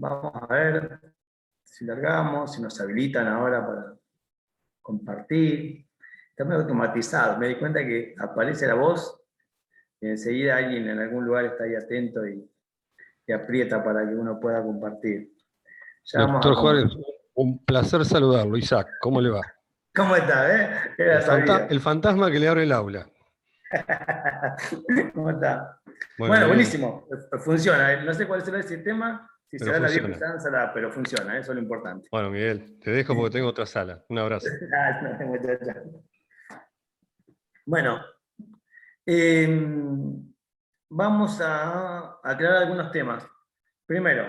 Vamos a ver si largamos, si nos habilitan ahora para compartir. Está muy automatizado. Me di cuenta que aparece la voz y enseguida alguien en algún lugar está ahí atento y aprieta para que uno pueda compartir. Ya vamos a Doctor Juárez, compartir. un placer saludarlo. Isaac, ¿cómo le va? ¿Cómo está? Era sabía. El fantasma que le abre el aula. ¿Cómo está? Bueno, Bueno, bien, buenísimo. Funciona. No sé cuál será el sistema, si pero será la vieja funciona. usanza, pero funciona, eso es lo importante. Bueno, Miguel, te dejo porque tengo otra sala. Un abrazo. Ah, no, muchacha. Bueno, eh, vamos a aclarar algunos temas. Primero,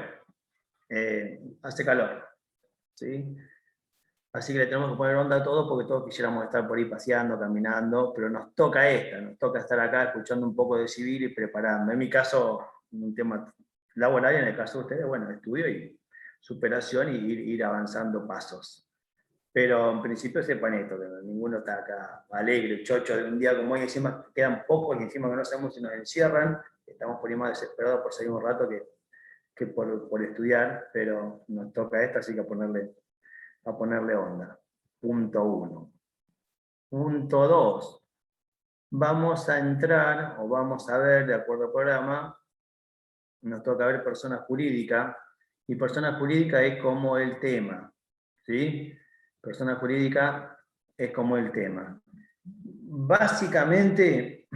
hace calor, ¿sí? Así que le tenemos que poner onda a todo porque todos quisiéramos estar por ahí paseando, caminando, pero nos toca nos toca estar acá escuchando un poco de civil y preparando. En mi caso, un tema laboral, en el caso de ustedes, bueno, estudio y superación y ir avanzando pasos. Pero en principio sepan esto, que ninguno está acá alegre, chocho de un día como hoy, encima quedan pocos y encima que no sabemos si nos encierran, estamos por ahí más desesperados por salir un rato que por estudiar, pero nos toca esta, así que a ponerle onda. Punto 1. Punto 2. Vamos a entrar, o vamos a ver, de acuerdo al programa, nos toca ver persona jurídica, y persona jurídica es como el tema, ¿sí? Persona jurídica es como el tema. Básicamente,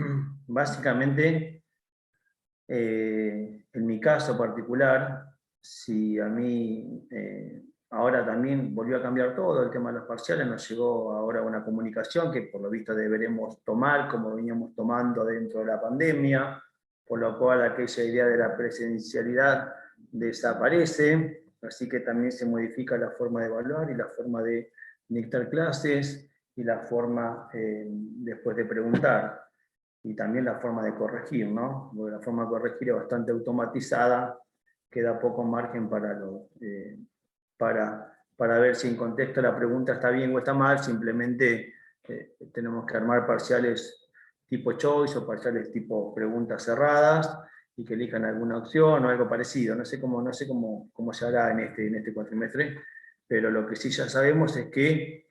en mi caso particular, si a mí ahora también volvió a cambiar todo el tema de los parciales, nos llegó ahora una comunicación que por lo visto deberemos tomar como veníamos tomando dentro de la pandemia, por lo cual aquella idea de la presencialidad desaparece, así que también se modifica la forma de evaluar y la forma de dictar clases y la forma después de preguntar y también la forma de corregir, ¿no? Porque la forma de corregir es bastante automatizada, queda poco margen para ver si en contexto la pregunta está bien o está mal, simplemente tenemos que armar parciales tipo choice o parciales tipo preguntas cerradas y que elijan alguna opción o algo parecido. No sé cómo se hará en este cuatrimestre, pero lo que sí ya sabemos es que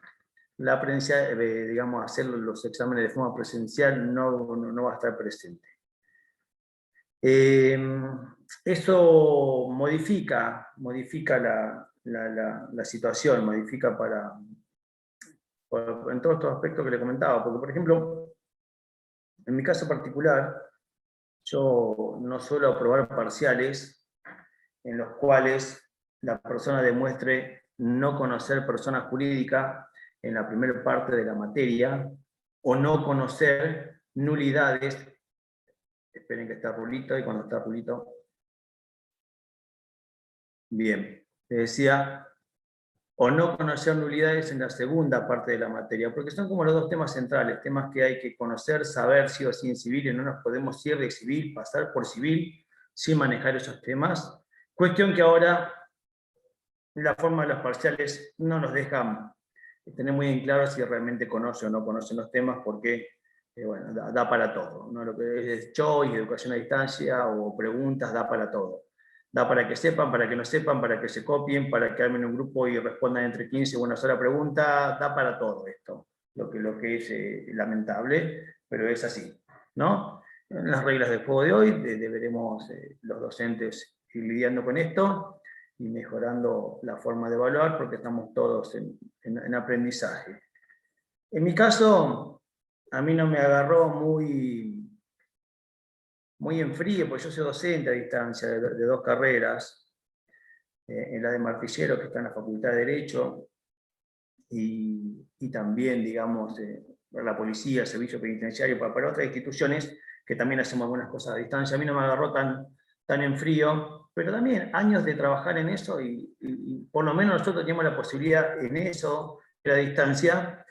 la presencia, digamos, hacer los exámenes de forma presencial no va a estar presente. Eso modifica la situación, modifica en todos estos aspectos que le comentaba, porque por ejemplo, en mi caso particular, yo no suelo aprobar parciales en los cuales la persona demuestre no conocer persona jurídica en la primera parte de la materia o no conocer nulidades. Esperen que está Rulito y cuando está Rulito. Bien, te decía, o no conocer nulidades en la segunda parte de la materia, porque son como los dos temas centrales, temas que hay que conocer, saber sí o sí en civil, y no nos podemos ir de civil, pasar por civil, sin manejar esos temas. Cuestión que ahora la forma de los parciales no nos deja tener muy en claro si realmente conoce o no conoce los temas, porque bueno, da para todo, ¿no? Lo que es choice, educación a distancia o preguntas, da para todo. Da para que sepan, para que no sepan, para que se copien, para que armen un grupo y respondan entre 15 y una sola pregunta, da para todo esto, lo que es lamentable, pero es así, ¿no? En las reglas del juego de hoy deberemos los docentes ir lidiando con esto y mejorando la forma de evaluar porque estamos todos en aprendizaje. En mi caso, a mí no me agarró muy en frío, porque yo soy docente a distancia de dos carreras, en la de martillero, que está en la Facultad de Derecho, y también, digamos, la policía, el servicio penitenciario, para otras instituciones que también hacemos algunas cosas a distancia. A mí no me agarró tan en frío, pero también años de trabajar en eso y por lo menos nosotros tenemos la posibilidad en eso, de la distancia,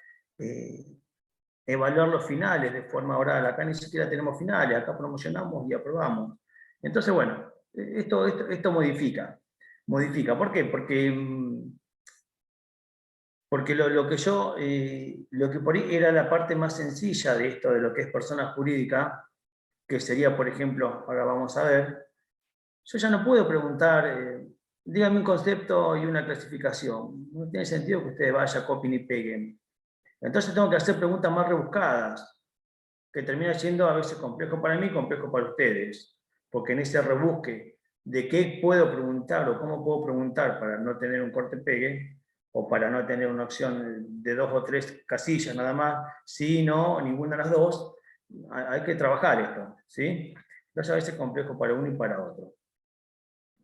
evaluar los finales de forma oral. Acá ni siquiera tenemos finales, acá promocionamos y aprobamos. Entonces, bueno, esto modifica. Modifica. ¿Por qué? Porque lo que por ahí era la parte más sencilla de esto, de lo que es persona jurídica, que sería, por ejemplo, ahora vamos a ver, yo ya no puedo preguntar díganme un concepto y una clasificación. No tiene sentido que ustedes vayan, copien y peguen. Entonces tengo que hacer preguntas más rebuscadas, que termina siendo a veces complejo para mí, complejo para ustedes. Porque en ese rebusque de qué puedo preguntar o cómo puedo preguntar para no tener un corte-pegue, o para no tener una opción de 2 o 3 casillas nada más, sí, no, ninguna de las dos, hay que trabajar esto, ¿sí? Entonces a veces es complejo para uno y para otro.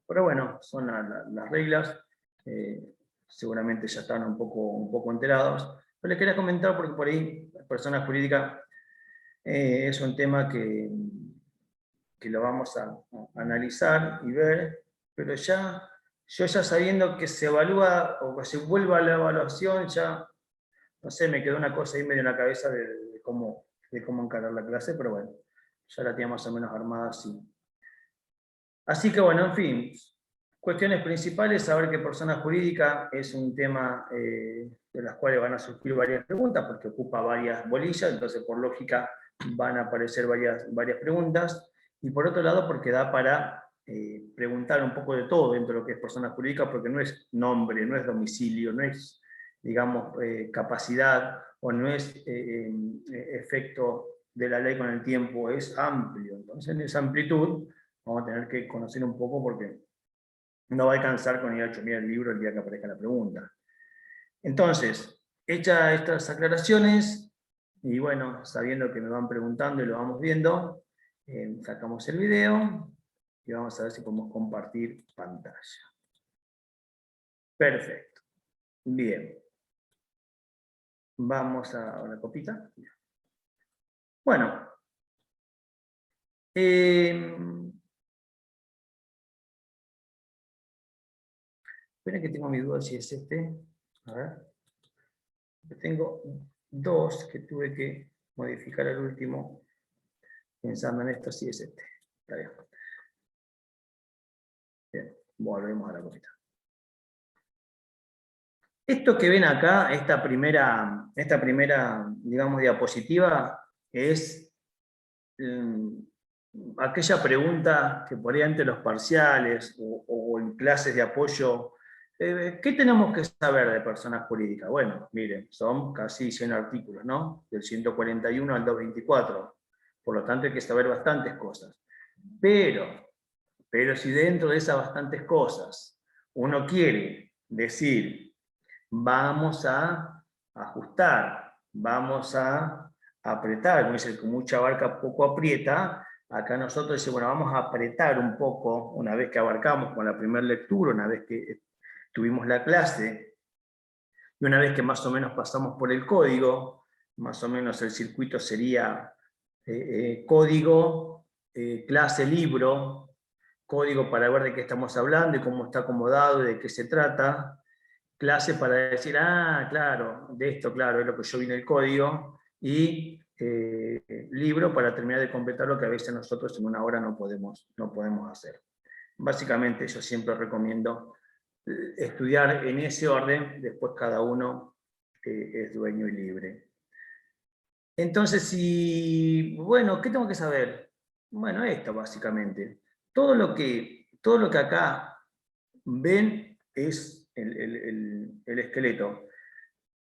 Pero bueno, son las reglas, eh, seguramente ya están un poco enterados. Pero les quería comentar porque por ahí, la persona jurídica es un tema que lo vamos a analizar y ver, pero ya, yo ya sabiendo que se evalúa o que se vuelva a la evaluación, ya, no sé, me quedó una cosa ahí medio en la cabeza de cómo encarar la clase, pero bueno, ya la tenía más o menos armada así. Así que bueno, en fin, cuestiones principales, saber que persona jurídica es un tema de las cuales van a surgir varias preguntas, porque ocupa varias bolillas, entonces por lógica van a aparecer varias preguntas, y por otro lado porque da para preguntar un poco de todo dentro de lo que es persona jurídica, porque no es nombre, no es domicilio, no es, digamos, capacidad, o no es efecto de la ley con el tiempo, es amplio. Entonces en esa amplitud vamos a tener que conocer un poco porque no va a alcanzar con ir a chusmear el libro el día que aparezca la pregunta. Entonces, hechas estas aclaraciones, y bueno, sabiendo que me van preguntando y lo vamos viendo, sacamos el video y vamos a ver si podemos compartir pantalla. Perfecto. Bien. Vamos a la copita. Bueno. Esperen que tengo mi duda si es este. A ver. Tengo dos que tuve que modificar al último, pensando en esto, si es este. Está bien. Bien, volvemos a la copita. Esto que ven acá, esta primera, digamos, diapositiva, es aquella pregunta que por ahí ante los parciales o en clases de apoyo, ¿qué tenemos que saber de personas jurídicas? Bueno, miren, son casi 100 artículos, ¿no? Del 141 al 224. Por lo tanto hay que saber bastantes cosas. Pero si dentro de esas bastantes cosas uno quiere decir, vamos a ajustar, vamos a apretar, como dice, con mucha abarca poco aprieta, acá nosotros decimos, bueno, vamos a apretar un poco, una vez que abarcamos con la primera lectura, una vez que tuvimos la clase, y una vez que más o menos pasamos por el código, más o menos el circuito sería código, clase, libro, código para ver de qué estamos hablando y cómo está acomodado y de qué se trata, clase para decir, ah, claro, de esto, claro, es lo que yo vi en el código, y libro para terminar de completar lo que a veces nosotros en una hora no podemos hacer. Básicamente yo siempre recomiendo estudiar en ese orden, después cada uno es dueño y libre. Entonces, bueno, ¿qué tengo que saber? Bueno, esto básicamente. Todo lo que acá ven es el esqueleto.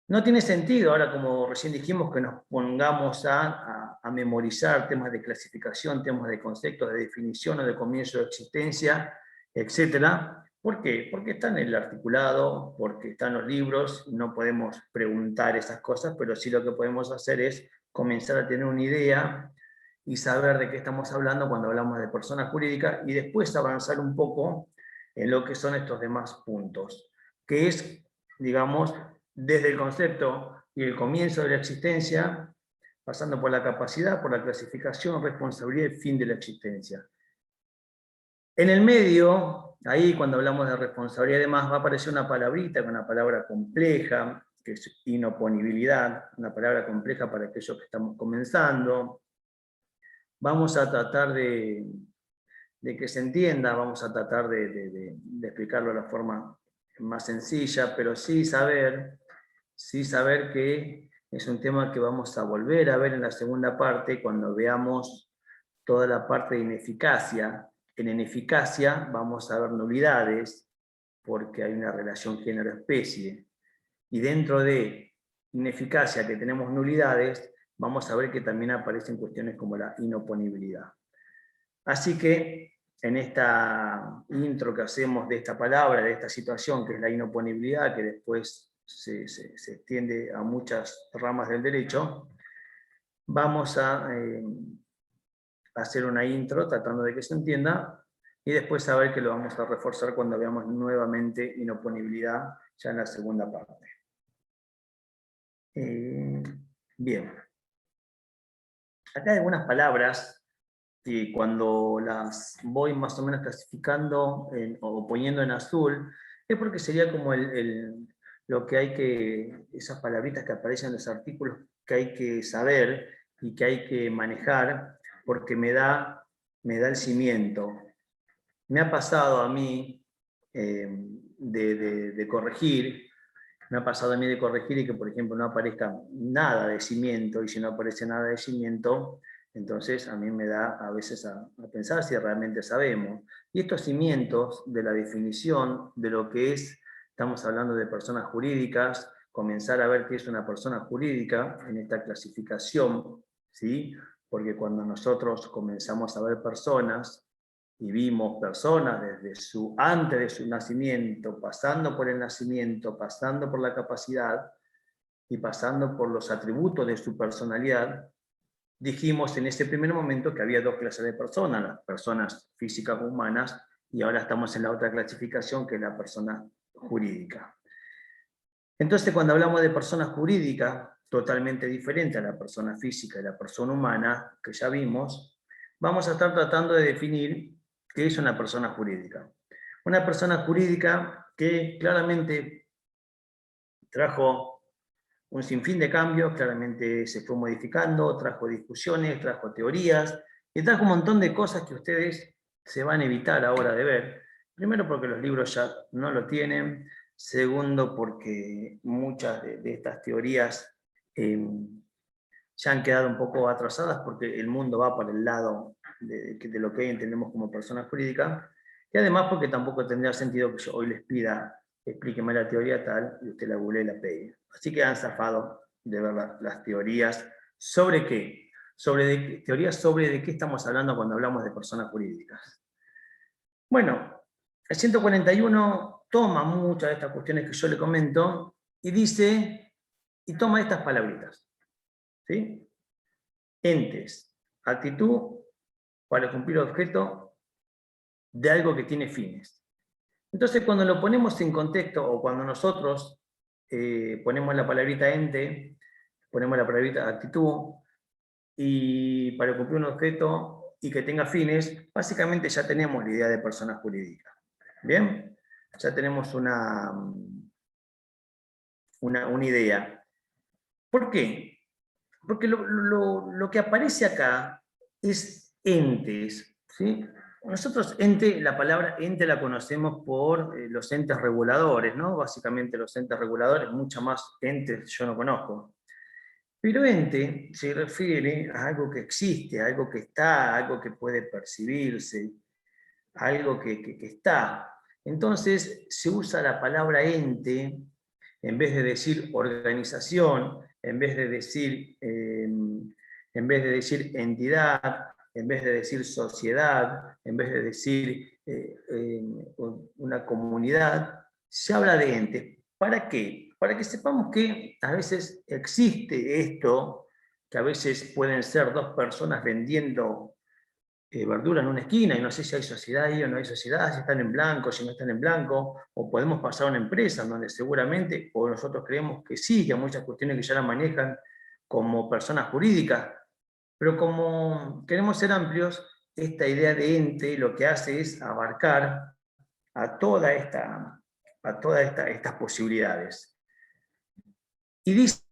No tiene sentido ahora, como recién dijimos, que nos pongamos a memorizar temas de clasificación, temas de conceptos, de definición o de comienzo de existencia, etc. ¿Por qué? Porque está en el articulado, porque están los libros, no podemos preguntar esas cosas, pero sí lo que podemos hacer es comenzar a tener una idea y saber de qué estamos hablando cuando hablamos de persona jurídica y después avanzar un poco en lo que son estos demás puntos, que es, digamos, desde el concepto y el comienzo de la existencia, pasando por la capacidad, por la clasificación, responsabilidad y fin de la existencia. En el medio, ahí cuando hablamos de responsabilidad y demás, va a aparecer una palabrita, una palabra compleja, que es inoponibilidad, una palabra compleja para aquellos que estamos comenzando. Vamos a tratar de que se entienda, vamos a tratar de explicarlo de la forma más sencilla, pero sí saber que es un tema que vamos a volver a ver en la segunda parte cuando veamos toda la parte de ineficacia. En ineficacia vamos a ver nulidades, porque hay una relación género-especie, y dentro de ineficacia que tenemos nulidades, vamos a ver que también aparecen cuestiones como la inoponibilidad. Así que en esta intro que hacemos de esta palabra, de esta situación, que es la inoponibilidad, que después se extiende a muchas ramas del derecho, vamos a hacer una intro tratando de que se entienda, y después a ver que lo vamos a reforzar cuando veamos nuevamente inoponibilidad, ya en la segunda parte. Bien. Acá hay algunas palabras que cuando las voy más o menos clasificando o poniendo en azul, es porque sería como lo que hay que, esas palabritas que aparecen en los artículos que hay que saber y que hay que manejar, porque me da el cimiento. Me ha pasado a mí de corregir, me ha pasado a mí de corregir y que, por ejemplo, no aparezca nada de cimiento, y si no aparece nada de cimiento, entonces a mí me da a veces a pensar si realmente sabemos. Y estos cimientos de la definición de lo que es, estamos hablando de personas jurídicas, comenzar a ver qué es una persona jurídica en esta clasificación, ¿sí? Porque cuando nosotros comenzamos a ver personas, y vimos personas desde antes de su nacimiento, pasando por el nacimiento, pasando por la capacidad y pasando por los atributos de su personalidad, dijimos en ese primer momento que había dos clases de personas, las personas físicas o humanas, y ahora estamos en la otra clasificación, que es la persona jurídica. Entonces, cuando hablamos de persona jurídica, totalmente diferente a la persona física y la persona humana, que ya vimos, vamos a estar tratando de definir qué es una persona jurídica. Una persona jurídica que claramente trajo un sinfín de cambios, claramente se fue modificando, trajo discusiones, trajo teorías, y trajo un montón de cosas que ustedes se van a evitar ahora de ver. Primero porque los libros ya no lo tienen, segundo porque muchas de estas teorías ya han quedado un poco atrasadas porque el mundo va para el lado de lo que hoy entendemos como persona jurídica, y además porque tampoco tendría sentido que yo hoy les pida explíqueme la teoría tal y usted la googlee y la pegue. Así que han zafado de ver las teorías sobre qué, teorías sobre de qué estamos hablando cuando hablamos de personas jurídicas. Bueno, el 141 toma muchas de estas cuestiones que yo le comento y dice, y toma estas palabritas, ¿sí? Entes, actitud para cumplir objeto de algo que tiene fines. Entonces, cuando lo ponemos en contexto, o cuando nosotros ponemos la palabrita ente, ponemos la palabrita actitud, y para cumplir un objeto y que tenga fines, básicamente ya tenemos la idea de persona jurídica. ¿Bien? Ya tenemos una idea. ¿Por qué? Porque lo que aparece acá es entes, ¿sí? Nosotros la palabra ente la conocemos por los entes reguladores, ¿no? Básicamente los entes reguladores, mucho más entes yo no conozco. Pero ente se refiere a algo que existe, a algo que está, a algo que puede percibirse, a algo que está. Entonces se usa la palabra ente en vez de decir organización, en vez de decir entidad, en vez de decir sociedad, en vez de decir una comunidad, se habla de entes. ¿Para qué? Para que sepamos que a veces existe esto, que a veces pueden ser dos personas vendiendo verdura en una esquina y no sé si hay sociedad ahí o no hay sociedad, si están en blanco, si no están en blanco, o podemos pasar a una empresa donde seguramente, o nosotros creemos que sí, que hay muchas cuestiones que ya la manejan como personas jurídicas, pero como queremos ser amplios, esta idea de ente lo que hace es abarcar a todas estas posibilidades. Y dice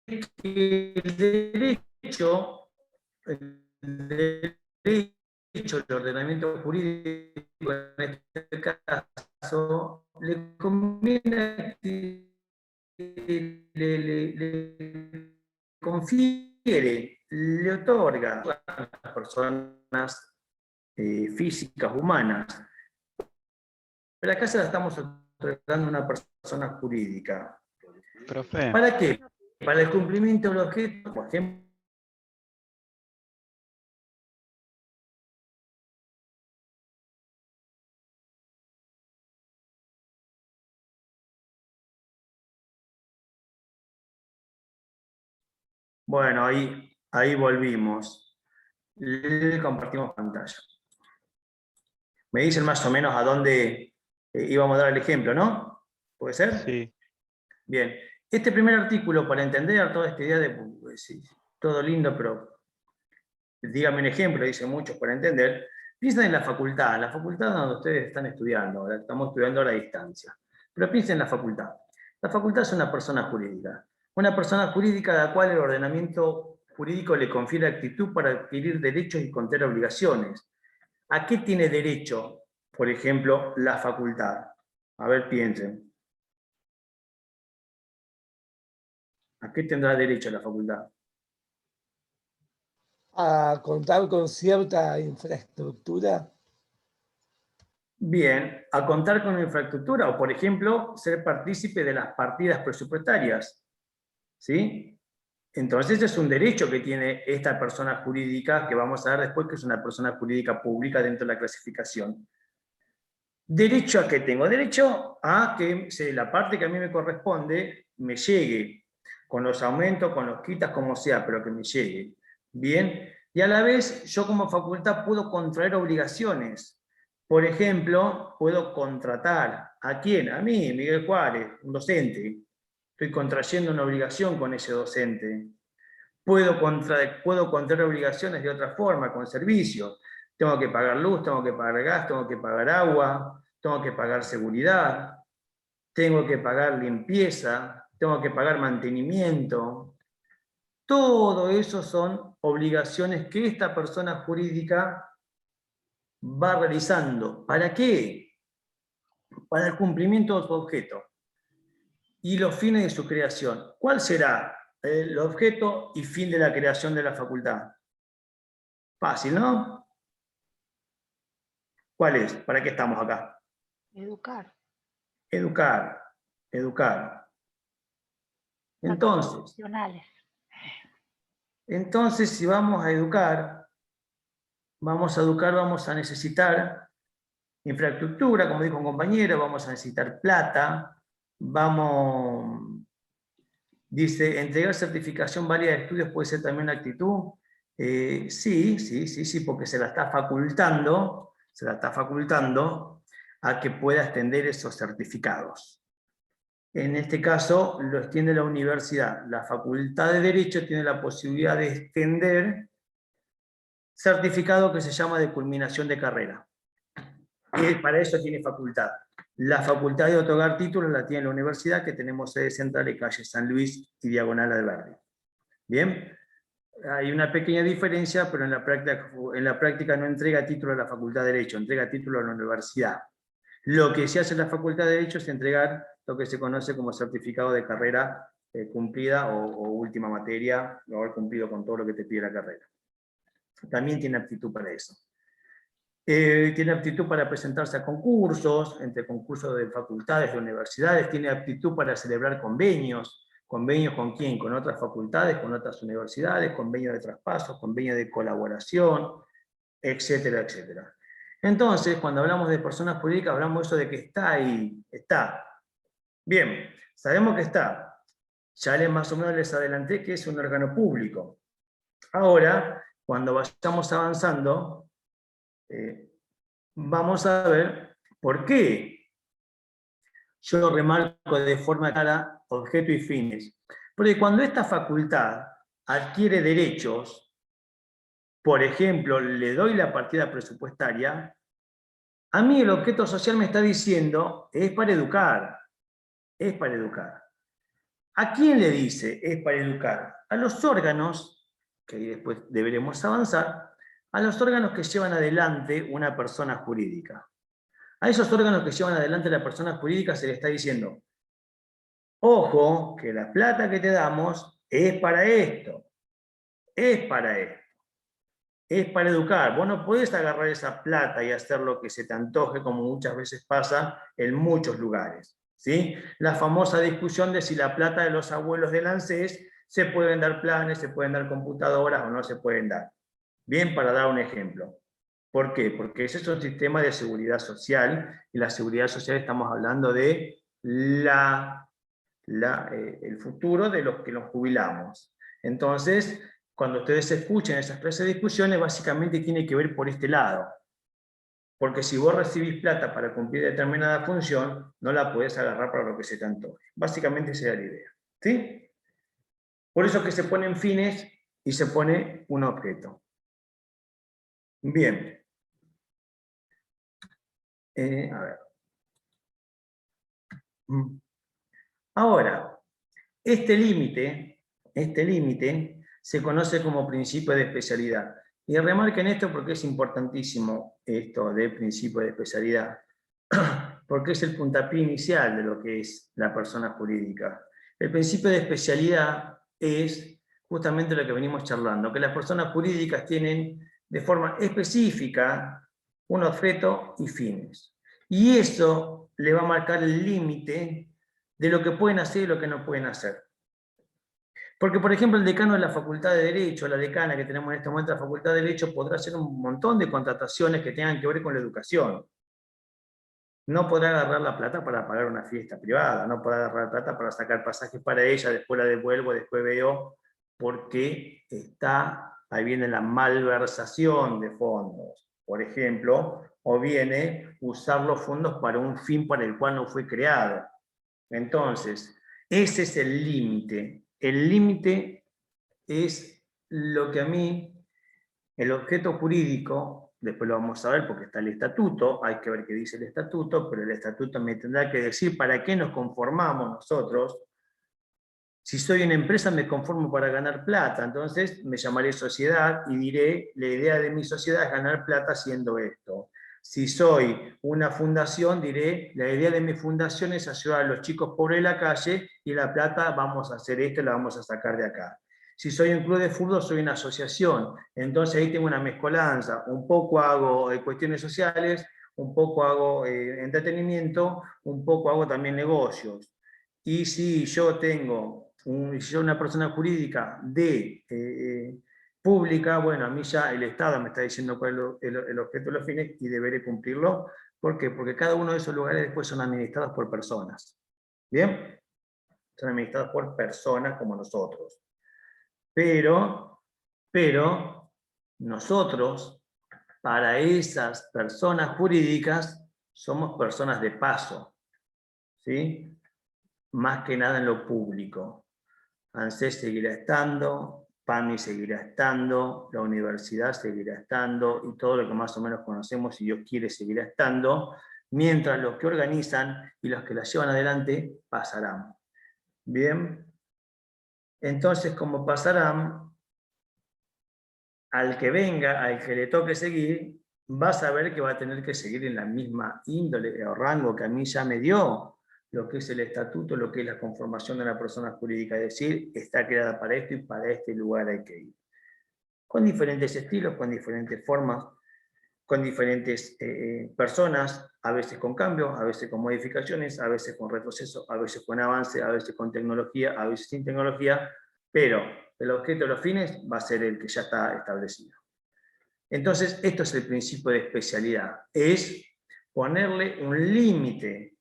que el derecho el ordenamiento jurídico en este caso le conviene que le confiere, le otorga a las personas físicas humanas pero acá se la estamos otorgando a una persona jurídica. Profe, ¿Para qué? Para el cumplimiento del objeto, por ejemplo. Bueno, ahí volvimos. Le compartimos pantalla. Me dicen más o menos a dónde íbamos a dar el ejemplo, ¿no? ¿Puede ser? sí. Bien. Este primer artículo, para entender toda esta idea de, pues, sí, todo lindo, pero dígame un ejemplo, dicen muchos para entender, piensen en la facultad donde ustedes están estudiando, ahora estamos estudiando a la distancia. Pero piensen en la facultad. La facultad es una persona jurídica. Una persona jurídica a la cual el ordenamiento jurídico le confiere actitud para adquirir derechos y contraer obligaciones. ¿A qué tiene derecho, por ejemplo, la facultad? A ver, piensen. ¿A qué tendrá derecho la facultad? A contar con cierta infraestructura. Bien, a contar con infraestructura o, por ejemplo, ser partícipe de las partidas presupuestarias. ¿Sí? Entonces es un derecho que tiene esta persona jurídica, que vamos a ver después que es una persona jurídica pública dentro de la clasificación. ¿Derecho a qué tengo? Derecho a que la parte que a mí me corresponde me llegue, con los aumentos, con los quitas, como sea, pero que me llegue. Bien, y a la vez yo como facultad puedo contraer obligaciones. Por ejemplo, puedo contratar, ¿a quién? A mí, Miguel Juárez, un docente. Estoy contrayendo una obligación con ese docente. Puedo contraer obligaciones de otra forma, con servicios. Tengo que pagar luz, tengo que pagar gas, tengo que pagar agua, tengo que pagar seguridad, tengo que pagar limpieza, tengo que pagar mantenimiento. Todo eso son obligaciones que esta persona jurídica va realizando. ¿Para qué? Para el cumplimiento de su objeto y los fines de su creación. ¿Cuál será el objeto y fin de la creación de la facultad? Fácil, ¿no? ¿Cuál es? ¿Para qué estamos acá? Educar. Educar, educar. Entonces, Profesionales. si vamos a educar, vamos a necesitar infraestructura, como dijo un compañero, vamos a necesitar plata, dice, entregar certificación válida de estudios puede ser también una actitud. Sí, porque se la está facultando a que pueda extender esos certificados. En este caso lo extiende la universidad. La Facultad de Derecho tiene la posibilidad de extender certificado que se llama de culminación de carrera. Y para eso tiene facultad. La facultad de otorgar títulos la tiene la universidad, que tenemos sede central en calle San Luis y Diagonal Alberdi. Bien, hay una pequeña diferencia, pero en la práctica no entrega título a la Facultad de Derecho, entrega título a la universidad. Lo que se hace en la Facultad de Derecho es entregar lo que se conoce como certificado de carrera cumplida o última materia, o haber cumplido con todo lo que te pide la carrera. También tiene aptitud para eso. Tiene aptitud para presentarse a concursos, entre concursos de facultades, de universidades, tiene aptitud para celebrar convenios. ¿Convenios con quién? Con otras facultades, con otras universidades, convenios de traspaso, convenios de colaboración, etcétera, etcétera. Entonces, cuando hablamos de personas jurídicas, hablamos de eso de que está ahí, está. Bien, sabemos que está. Ya más o menos les adelanté que es un órgano público. Ahora, cuando vayamos avanzando, vamos a ver por qué yo remarco de forma clara objeto y fines. Porque cuando esta facultad adquiere derechos, por ejemplo, le doy la partida presupuestaria, a mí el objeto social me está diciendo, es para educar, es para educar. ¿A quién le dice es para educar? A los órganos, que ahí después deberemos avanzar, a los órganos que llevan adelante una persona jurídica. A esos órganos que llevan adelante la persona jurídica se le está diciendo, ojo, que la plata que te damos es para esto, es para esto. es para educar. Vos no podés agarrar esa plata y hacer lo que se te antoje, como muchas veces pasa en muchos lugares, ¿sí? La famosa discusión de si la plata de los abuelos del ANSES se pueden dar planes, se pueden dar computadoras o no se pueden dar. Bien, para dar un ejemplo. ¿Por qué? Porque ese es un sistema de seguridad social, y la seguridad social estamos hablando de el futuro de los que nos jubilamos. Entonces, cuando ustedes escuchen esas clases de discusiones, básicamente tiene que ver por este lado. Porque si vos recibís plata para cumplir determinada función, no la podés agarrar para lo que se te antoje. Básicamente esa es la idea. ¿Sí? Por eso que se ponen fines y se pone un objeto. Bien. A ver. Ahora, este límite se conoce como principio de especialidad. Y remarquen esto porque es importantísimo esto de principio de especialidad, porque es el puntapié inicial de lo que es la persona jurídica. El principio de especialidad es justamente lo que venimos charlando, que las personas jurídicas tienen de forma específica un objeto y fines. Y eso le va a marcar el límite de lo que pueden hacer y lo que no pueden hacer. Porque, por ejemplo, el decano de la Facultad de Derecho, la decana que tenemos en este momento de la Facultad de Derecho, podrá hacer un montón de contrataciones que tengan que ver con la educación. No podrá agarrar la plata para pagar una fiesta privada, no podrá agarrar la plata para sacar pasajes para ella, después la devuelvo, después veo, porque ahí viene la malversación de fondos, por ejemplo, o viene usar los fondos para un fin para el cual no fue creado. Entonces, ese es el límite. El límite es lo que a mí, el objeto jurídico, después lo vamos a ver porque está el estatuto, hay que ver qué dice el estatuto, pero el estatuto me tendrá que decir para qué nos conformamos nosotros. Si soy una empresa me conformo para ganar plata, entonces me llamaré sociedad y diré, la idea de mi sociedad es ganar plata haciendo esto. Si soy una fundación, diré, la idea de mi fundación es ayudar a los chicos pobres de la calle y la plata vamos a hacer esto y la vamos a sacar de acá. Si soy un club de fútbol, soy una asociación. Entonces ahí tengo una mezcolanza. Un poco hago cuestiones sociales, un poco hago entretenimiento, un poco hago también negocios. Y si yo tengo, si soy una persona jurídica pública, bueno, a mí ya el Estado me está diciendo cuál es el objeto de los fines y deberé cumplirlo. ¿Por qué? Porque cada uno de esos lugares después son administrados por personas. ¿Bien? Son administrados por personas como nosotros. Pero nosotros, para esas personas jurídicas, somos personas de paso. ¿Sí? Más que nada en lo público. ANSES seguirá estando, PAMI seguirá estando, la universidad seguirá estando, y todo lo que más o menos conocemos, si Dios quiere, seguirá estando, mientras los que organizan y los que la llevan adelante pasarán. Bien, entonces como pasarán, al que venga, al que le toque seguir, va a saber que va a tener que seguir en la misma índole o rango que a mí ya me dio lo que es el estatuto, lo que es la conformación de una persona jurídica, es decir, está creada para esto y para este lugar hay que ir. Con diferentes estilos, con diferentes formas, con diferentes personas, a veces con cambios, a veces con modificaciones, a veces con retroceso, a veces con avance, a veces con tecnología, a veces sin tecnología, pero el objeto de los fines va a ser el que ya está establecido. Entonces, esto es el principio de especialidad, es ponerle un límite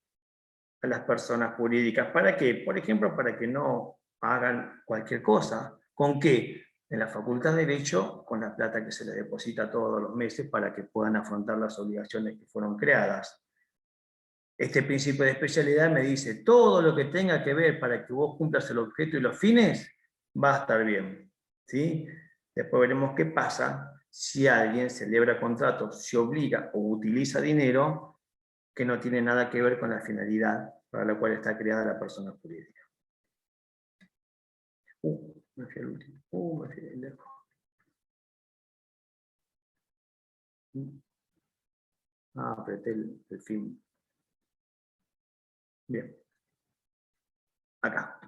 a las personas jurídicas. ¿Para qué? Por ejemplo, para que no hagan cualquier cosa. ¿Con qué? En la Facultad de Derecho, con la plata que se les deposita todos los meses para que puedan afrontar las obligaciones que fueron creadas. Este principio de especialidad me dice, todo lo que tenga que ver para que vos cumplas el objeto y los fines, va a estar bien. ¿Sí? Después veremos qué pasa si alguien celebra contratos, se obliga o utiliza dinero que no tiene nada que ver con la finalidad para la cual está creada la persona jurídica. Me fui al último. Me fui al lejos. Apreté el fin. Bien. Acá.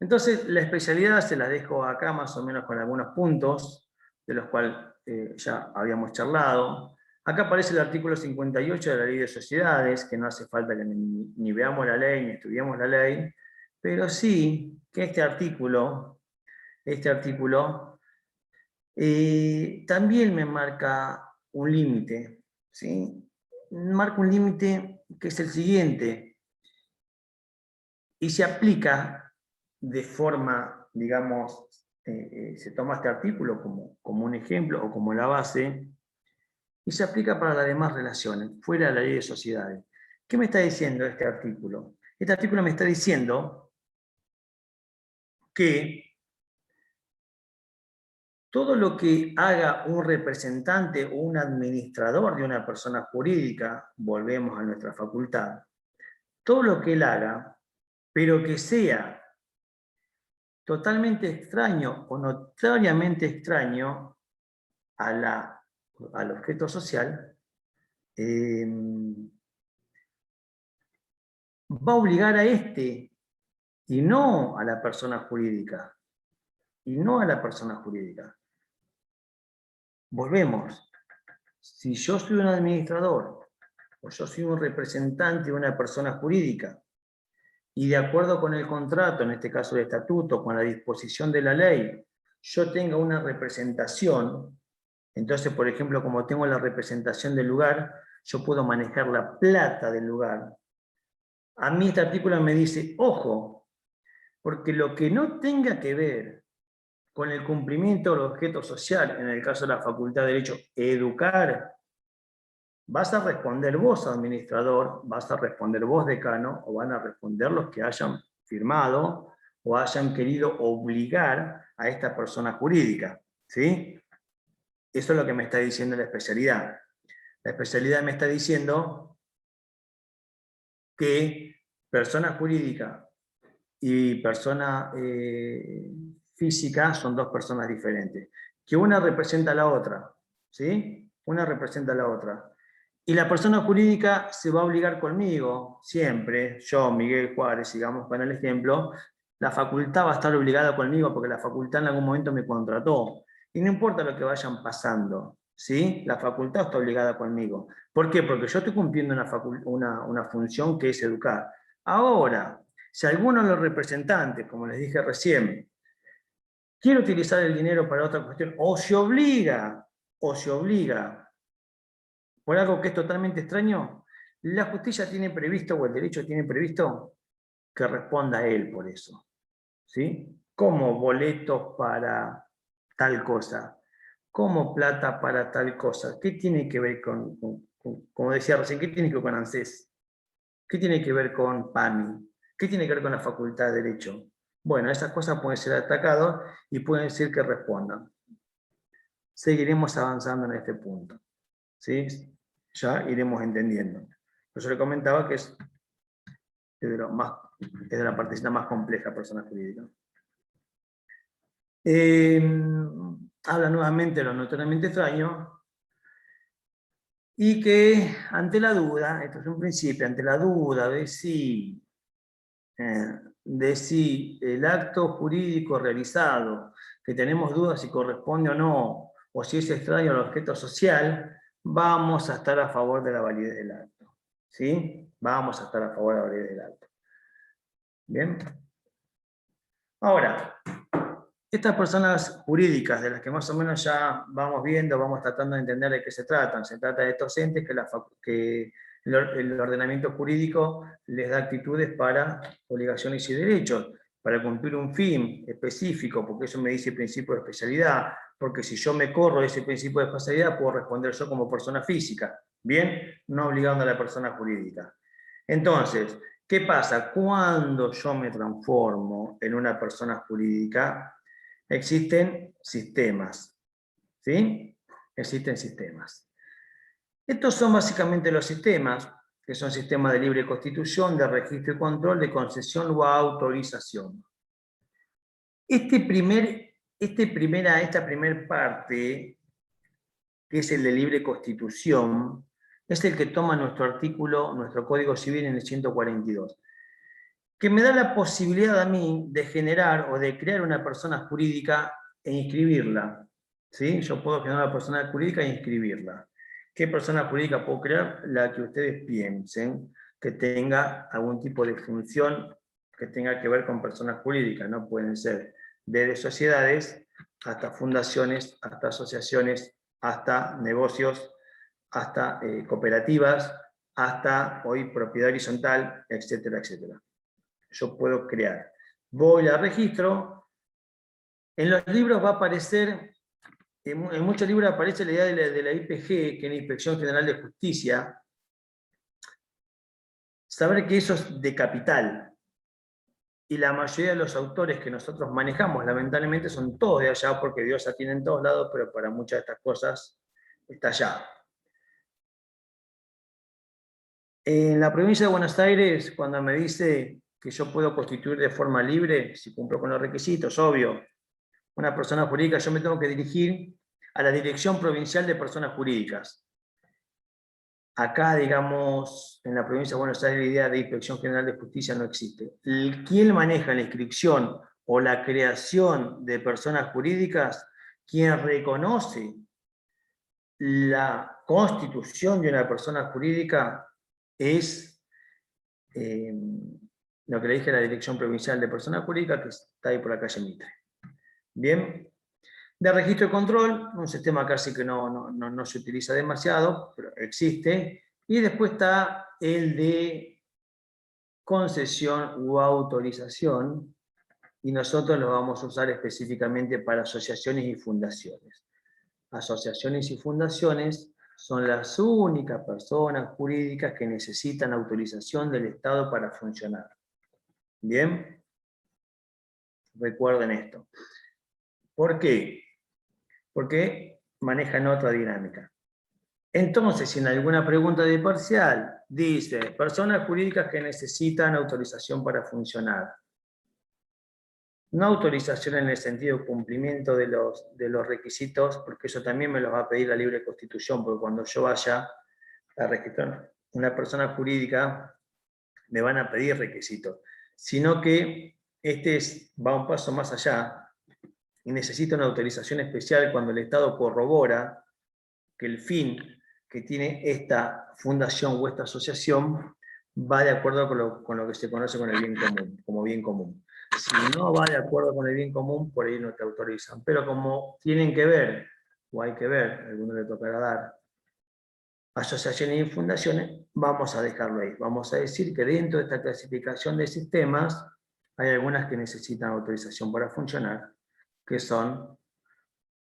Entonces, la especialidad se la dejo acá más o menos con algunos puntos, de los cuales ya habíamos charlado. Acá aparece el artículo 58 de la Ley de Sociedades, que no hace falta que ni veamos la ley, ni estudiemos la ley, pero sí que este artículo también me marca un límite, ¿sí? Marca un límite que es el siguiente, y se aplica de forma, digamos, se toma este artículo como un ejemplo o como la base, y se aplica para las demás relaciones, fuera de la Ley de Sociedades. ¿Qué me está diciendo este artículo? Este artículo me está diciendo que todo lo que haga un representante o un administrador de una persona jurídica, volvemos a nuestra facultad, todo lo que él haga, pero que sea totalmente extraño o notoriamente extraño al objeto social, va a obligar a este y no a la persona jurídica. Y no a la persona jurídica. Volvemos. Si yo soy un administrador o yo soy un representante de una persona jurídica y de acuerdo con el contrato, en este caso el estatuto, con la disposición de la ley, yo tenga una representación, entonces, por ejemplo, como tengo la representación del lugar, yo puedo manejar la plata del lugar. A mí este artículo me dice, ojo, porque lo que no tenga que ver con el cumplimiento del objeto social, en el caso de la Facultad de Derecho, educar, vas a responder vos, administrador, vas a responder vos, decano, o van a responder los que hayan firmado o hayan querido obligar a esta persona jurídica. ¿Sí? Eso es lo que me está diciendo la especialidad. La especialidad me está diciendo que persona jurídica y persona física son dos personas diferentes. Que una representa a la otra. ¿Sí? Una representa a la otra. Y la persona jurídica se va a obligar conmigo, siempre, yo, Miguel Juárez, sigamos con el ejemplo, la facultad va a estar obligada conmigo porque la facultad en algún momento me contrató. Y no importa lo que vayan pasando, ¿sí? La facultad está obligada conmigo. ¿Por qué? Porque yo estoy cumpliendo una función que es educar. Ahora, si alguno de los representantes, como les dije recién, quiere utilizar el dinero para otra cuestión, o se obliga por algo que es totalmente extraño, la justicia tiene previsto, o el derecho tiene previsto, que responda él por eso. ¿Sí? Como boletos para tal cosa, como plata para tal cosa. ¿Qué tiene que ver como decía recién, qué tiene que ver con ANSES? ¿Qué tiene que ver con PAMI? ¿Qué tiene que ver con la Facultad de Derecho? Bueno, esas cosas pueden ser atacadas y pueden decir que respondan. Seguiremos avanzando en este punto. ¿Sí? Ya iremos entendiendo. Yo le comentaba que es de la partecita más compleja, persona jurídica. Habla nuevamente de lo notoriamente extraño, y que ante la duda, esto es un principio, ante la duda de si el acto jurídico realizado, que tenemos dudas si corresponde o no, o si es extraño al objeto social, vamos a estar a favor de la validez del acto. ¿Sí? Vamos a estar a favor de la validez del acto. ¿Bien? Ahora, estas personas jurídicas, de las que más o menos ya vamos viendo, vamos tratando de entender de qué se tratan. Se trata de estos entes que el ordenamiento jurídico les da actitudes para obligaciones y derechos, para cumplir un fin específico, porque eso me dice el principio de especialidad, porque si yo me corro de ese principio de especialidad, puedo responder yo como persona física, ¿bien? No obligando a la persona jurídica. Entonces, ¿qué pasa? Cuando yo me transformo en una persona jurídica, existen sistemas, ¿sí? Existen sistemas. Estos son básicamente los sistemas, que son sistemas de libre constitución, de registro y control, de concesión o autorización. Esta primer parte, que es el de libre constitución, es el que toma nuestro artículo, nuestro Código Civil en el 142. Que me da la posibilidad a mí de generar o de crear una persona jurídica e inscribirla. ¿Sí? Yo puedo generar una persona jurídica e inscribirla. ¿Qué persona jurídica puedo crear? La que ustedes piensen que tenga algún tipo de función que tenga que ver con personas jurídicas, ¿no? Pueden ser desde sociedades hasta fundaciones, hasta asociaciones, hasta negocios, hasta cooperativas, hasta hoy propiedad horizontal, etcétera, etcétera. Yo puedo crear. Voy al registro. En los libros va a aparecer, en muchos libros aparece la idea de la IPG, que es la Inspección General de Justicia. Saber que eso es de capital. Y la mayoría de los autores que nosotros manejamos, lamentablemente, son todos de allá, porque Dios la tiene en todos lados, pero para muchas de estas cosas está allá. En la provincia de Buenos Aires, cuando me dice que yo puedo constituir de forma libre, si cumplo con los requisitos, obvio, una persona jurídica, yo me tengo que dirigir a la Dirección Provincial de Personas Jurídicas. Acá, digamos, en la provincia de Buenos Aires, la idea de Inspección General de Justicia no existe. ¿Quién maneja la inscripción o la creación de personas jurídicas? Quien reconoce la constitución de una persona jurídica es lo que le dije, la Dirección Provincial de Personas Jurídicas, que está ahí por la calle Mitre. Bien. De registro y control, un sistema casi que no se utiliza demasiado, pero existe. Y después está el de concesión u autorización, y nosotros lo vamos a usar específicamente para asociaciones y fundaciones. Asociaciones y fundaciones son las únicas personas jurídicas que necesitan autorización del Estado para funcionar. ¿Bien? Recuerden esto. ¿Por qué? Porque manejan otra dinámica. Entonces, si en alguna pregunta de parcial dice, personas jurídicas que necesitan autorización para funcionar. No autorización en el sentido de cumplimiento de los requisitos, porque eso también me los va a pedir la libre constitución, porque cuando yo vaya a registrar una persona jurídica, me van a pedir requisitos. Sino que va un paso más allá, y necesita una autorización especial cuando el Estado corrobora que el fin que tiene esta fundación o esta asociación va de acuerdo con lo que se conoce con el bien común, como bien común. Si no va de acuerdo con el bien común, por ahí no te autorizan. Pero como tienen que ver, o hay que ver, a alguno le tocará dar, asociaciones y fundaciones, vamos a dejarlo ahí. Vamos a decir que dentro de esta clasificación de sistemas, hay algunas que necesitan autorización para funcionar, que son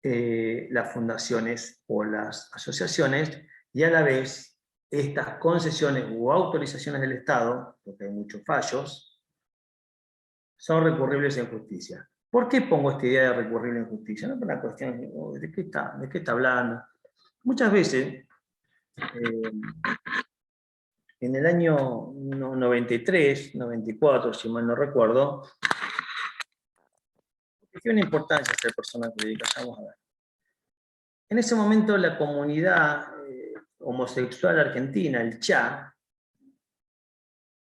las fundaciones o las asociaciones, y a la vez estas concesiones u autorizaciones del Estado, porque hay muchos fallos, son recurribles en justicia. ¿Por qué pongo esta idea de recurrible en justicia? No es una cuestión de qué está hablando. Muchas veces, en el año 93, 94, si mal no recuerdo, tiene una importancia ser persona jurídica, vamos a ver. En ese momento la comunidad homosexual argentina, el CHA,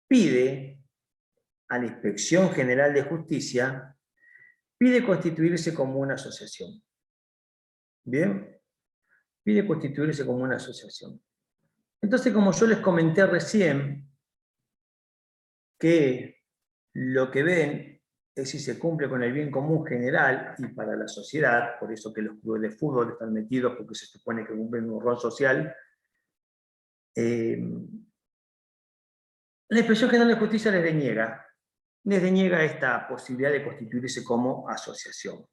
pide a la Inspección General de Justicia, pide constituirse como una asociación. ¿Bien? Pide constituirse como una asociación. Entonces, como yo les comenté recién, que lo que ven es si se cumple con el bien común general y para la sociedad, por eso que los clubes de fútbol están metidos, porque se supone que cumplen un rol social. La Inspección General de Justicia les deniega esta posibilidad de constituirse como asociación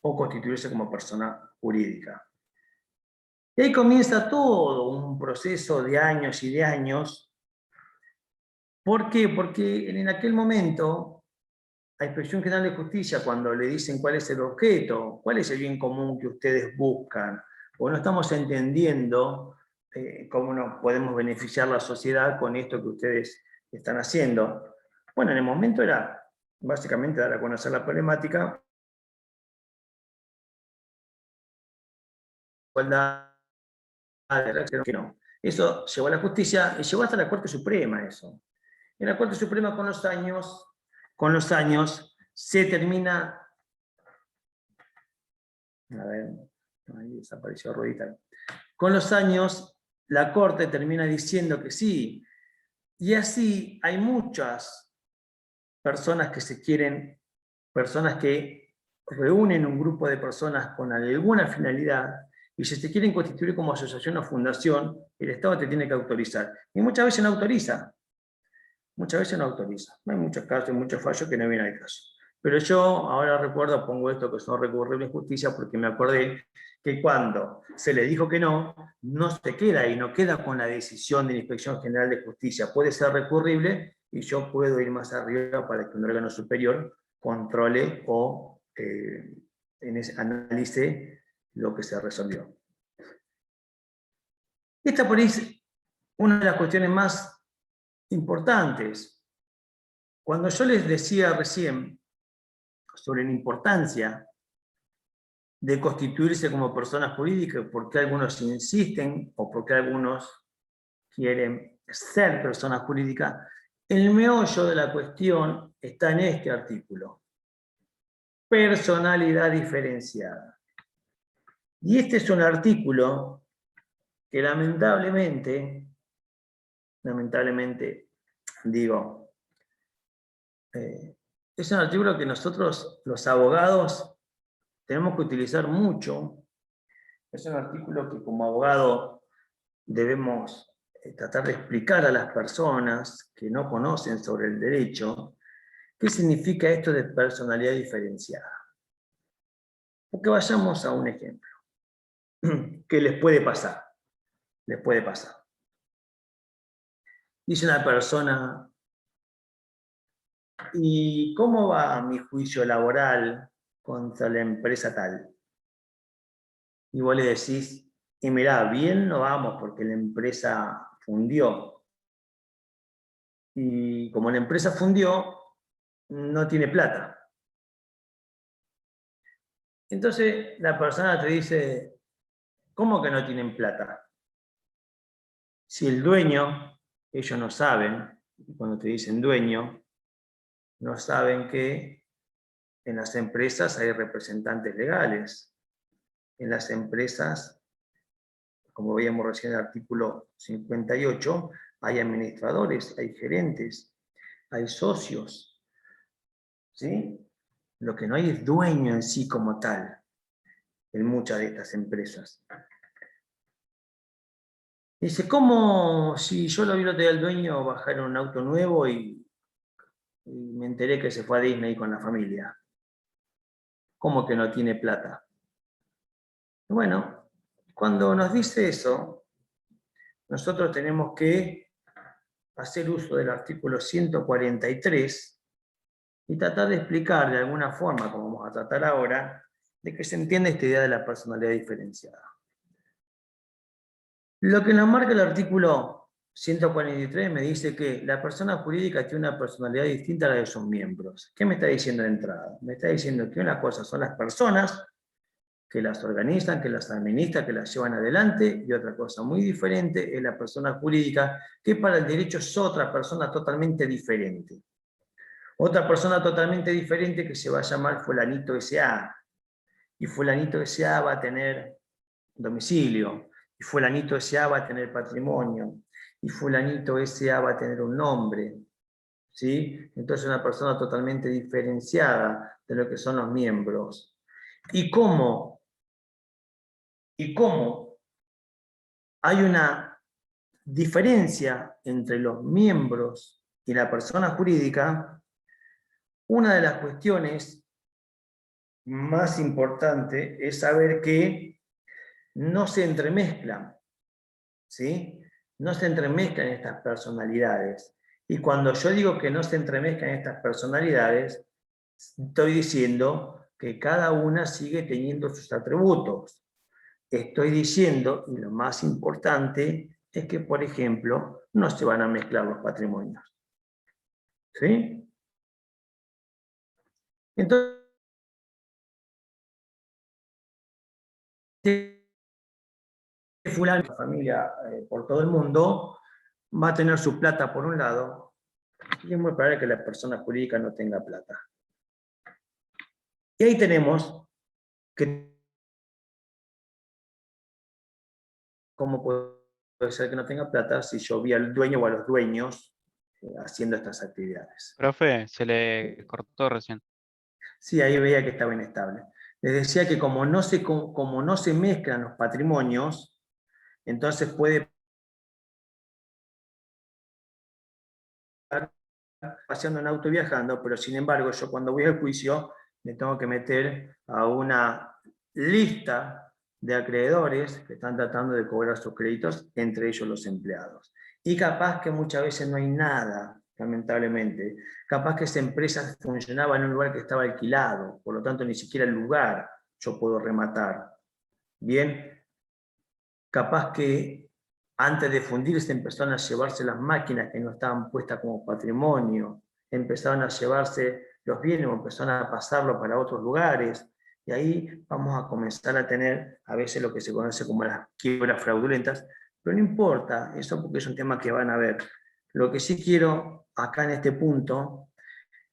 o constituirse como persona jurídica. Y ahí comienza todo un proceso de años y de años. ¿Por qué? Porque en aquel momento, la Inspección General de Justicia, cuando le dicen cuál es el objeto, cuál es el bien común que ustedes buscan, o no estamos entendiendo cómo nos podemos beneficiar la sociedad con esto que ustedes están haciendo. Bueno, en el momento era básicamente dar a conocer la problemática, igualdad, que no. Eso llevó a la justicia y llegó hasta la Corte Suprema eso. En la Corte Suprema con los años se termina, a ver, Ahí desapareció Ruedita. Con los años, la Corte termina diciendo que sí. Y así hay muchas personas que se quieren, personas que reúnen un grupo de personas con alguna finalidad, y si se quieren constituir como asociación o fundación, el Estado te tiene que autorizar. Y muchas veces no autoriza. Muchas veces no autoriza. Hay muchos casos, hay muchos fallos que no vienen al caso. Pero yo ahora recuerdo, pongo esto que son recurribles en justicia, porque me acordé que cuando se le dijo que no, no se queda ahí, no queda con la decisión de la Inspección General de Justicia. Puede ser recurrible y yo puedo ir más arriba para que un órgano superior controle o analice lo que se resolvió. Esta por ahí es una de las cuestiones más importantes. Cuando yo les decía recién sobre la importancia de constituirse como personas jurídicas, por qué algunos insisten o por qué algunos quieren ser personas jurídicas, el meollo de la cuestión está en este artículo. Personalidad diferenciada. Y este es un artículo que lamentablemente digo, es un artículo que nosotros, los abogados, tenemos que utilizar mucho. Es un artículo que como abogado debemos tratar de explicar a las personas que no conocen sobre el derecho qué significa esto de personalidad diferenciada. Porque vayamos a un ejemplo que les puede pasar. Les puede pasar. Dice una persona, ¿y cómo va mi juicio laboral contra la empresa tal? Y vos le decís, y mirá, bien no vamos porque la empresa fundió. Y como la empresa fundió, no tiene plata. Entonces la persona te dice, ¿cómo que no tienen plata? Si el dueño, ellos no saben, cuando te dicen dueño, no saben que en las empresas hay representantes legales. En las empresas, como veíamos recién en el artículo 58, hay administradores, hay gerentes, hay socios. ¿Sí? Lo que no hay es dueño en sí como tal, en muchas de estas empresas. Dice, ¿cómo si yo lo vi el otro día al dueño bajar en un auto nuevo y me enteré que se fue a Disney con la familia? ¿Cómo que no tiene plata? Bueno, cuando nos dice eso, nosotros tenemos que hacer uso del artículo 143 y tratar de explicar de alguna forma, como vamos a tratar ahora, de que se entiende esta idea de la personalidad diferenciada. Lo que nos marca el artículo 143 me dice que la persona jurídica tiene una personalidad distinta a la de sus miembros. ¿Qué me está diciendo de entrada? Me está diciendo que una cosa son las personas que las organizan, que las administran, que las llevan adelante, y otra cosa muy diferente es la persona jurídica, que para el derecho es otra persona totalmente diferente. Otra persona totalmente diferente que se va a llamar fulanito S.A. Y fulanito S.A. va a tener domicilio, y fulanito S.A. va a tener patrimonio, y fulanito S.A. va a tener un nombre. ¿Sí? Entonces una persona totalmente diferenciada de lo que son los miembros. ¿Y cómo hay una diferencia entre los miembros y la persona jurídica? Una de las cuestiones más importantes es saber que no se entremezclan, ¿sí? No se entremezclan estas personalidades. Y cuando yo digo que no se entremezclan estas personalidades, estoy diciendo que cada una sigue teniendo sus atributos. Estoy diciendo, y lo más importante, es que, por ejemplo, no se van a mezclar los patrimonios. ¿Sí? Entonces, fulano, familia por todo el mundo, va a tener su plata por un lado, y es muy probable que la persona jurídica no tenga plata. Y ahí tenemos que ¿cómo puede ser que no tenga plata si yo vi al dueño o a los dueños haciendo estas actividades? Profe, se le cortó recién. Sí, ahí veía que estaba inestable. Les decía que como no se mezclan los patrimonios, entonces puede estar paseando en auto viajando, pero sin embargo yo cuando voy al juicio me tengo que meter a una lista de acreedores que están tratando de cobrar sus créditos, entre ellos los empleados. Y capaz que muchas veces no hay nada, lamentablemente. Capaz que esa empresa funcionaba en un lugar que estaba alquilado, por lo tanto ni siquiera el lugar yo puedo rematar. Bien, capaz que antes de fundirse empezaron a llevarse las máquinas que no estaban puestas como patrimonio, empezaron a llevarse los bienes o empezaron a pasarlo para otros lugares, y ahí vamos a comenzar a tener a veces lo que se conoce como las quiebras fraudulentas, pero no importa eso porque es un tema que van a ver. Lo que sí quiero acá en este punto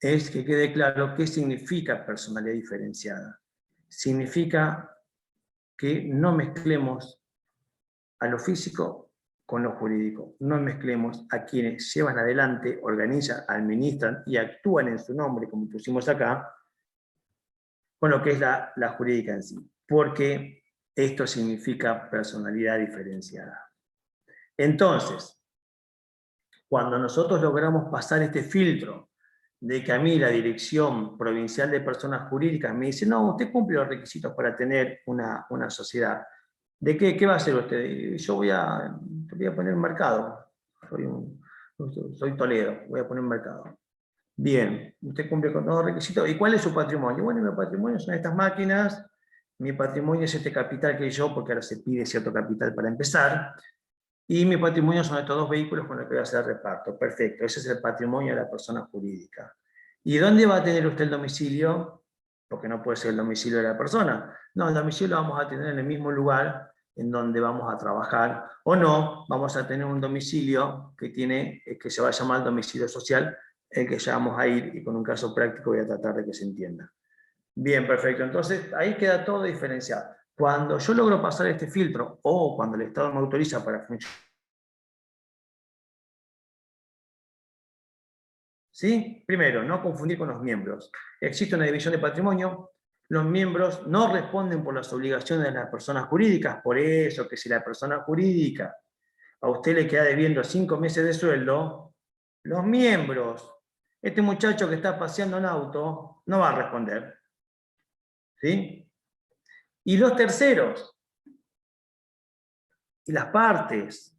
es que quede claro qué significa personalidad diferenciada. Significa que no mezclemos a lo físico con lo jurídico. No mezclemos a quienes llevan adelante, organizan, administran y actúan en su nombre, como pusimos acá, con lo que es la jurídica en sí. Porque esto significa personalidad diferenciada. Entonces, cuando nosotros logramos pasar este filtro de que a mí la Dirección Provincial de Personas Jurídicas me dice, no, usted cumple los requisitos para tener una sociedad. ¿De qué va a hacer usted? Yo voy a poner mercado. Soy Toledo, voy a poner mercado. Bien, usted cumple con todos los requisitos. ¿Y cuál es su patrimonio? Bueno, mi patrimonio son estas máquinas, mi patrimonio es este capital que yo, porque ahora se pide cierto capital para empezar, y mi patrimonio son estos dos vehículos con los que voy a hacer el reparto. Perfecto, ese es el patrimonio de la persona jurídica. ¿Y dónde va a tener usted el domicilio? Porque no puede ser el domicilio de la persona. No, el domicilio lo vamos a tener en el mismo lugar en donde vamos a trabajar, o no, vamos a tener un domicilio que se va a llamar domicilio social, el que ya vamos a ir, y con un caso práctico voy a tratar de que se entienda. Bien, perfecto. Entonces, ahí queda todo diferenciado. Cuando yo logro pasar este filtro, o cuando el Estado me autoriza para funcionar, ¿sí? Primero, no confundir con los miembros. Existe una división de patrimonio, los miembros no responden por las obligaciones de las personas jurídicas, por eso que si la persona jurídica a usted le queda debiendo 5 meses de sueldo, los miembros, este muchacho que está paseando en auto, no va a responder. ¿Sí? Y los terceros, y las partes,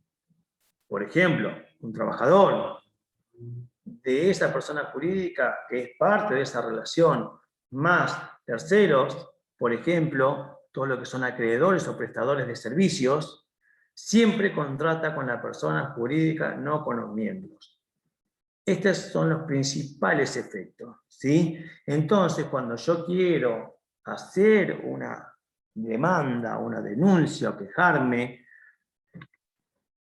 por ejemplo, un trabajador de esa persona jurídica que es parte de esa relación, más terceros, por ejemplo, todo lo que son acreedores o prestadores de servicios, siempre contrata con la persona jurídica, no con los miembros. Estos son los principales efectos, ¿sí? Entonces, cuando yo quiero hacer una demanda, una denuncia o quejarme,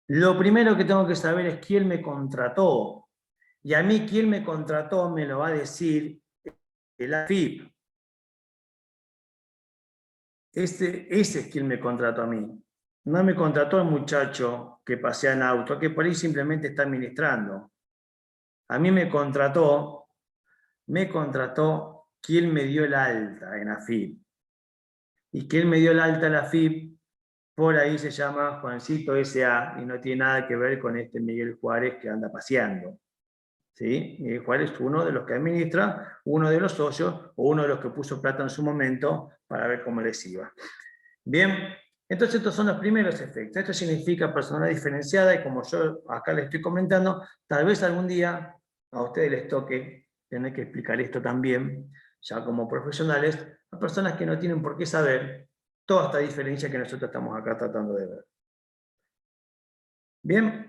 lo primero que tengo que saber es quién me contrató. Y a mí quién me contrató me lo va a decir el AFIP. Ese es quien me contrató a mí. No me contrató el muchacho que pasea en auto, que por ahí simplemente está administrando. A mí me contrató quien me dio el alta en AFIP. Y quien me dio el alta en AFIP, por ahí se llama Juancito S.A. y no tiene nada que ver con este Miguel Juárez que anda paseando. ¿Sí? Miguel Juárez es uno de los que administra, uno de los socios o uno de los que puso plata en su momento para ver cómo les iba. Bien, entonces estos son los primeros efectos. Esto significa personalidad diferenciada y como yo acá les estoy comentando, tal vez algún día a ustedes les toque tener que explicar esto también, ya como profesionales, a personas que no tienen por qué saber toda esta diferencia que nosotros estamos acá tratando de ver. Bien.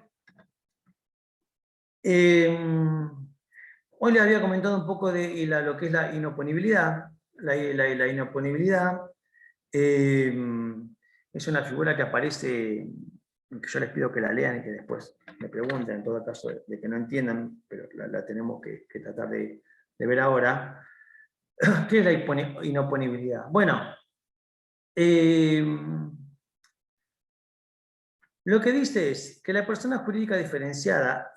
Hoy les había comentado un poco de lo que es la inoponibilidad. La inoponibilidad es una figura que aparece, que yo les pido que la lean y que después me pregunten, en todo caso de que no entiendan, pero la tenemos que tratar de ver ahora. ¿Qué es la inoponibilidad? Bueno, Lo que dice es que la persona jurídica diferenciada,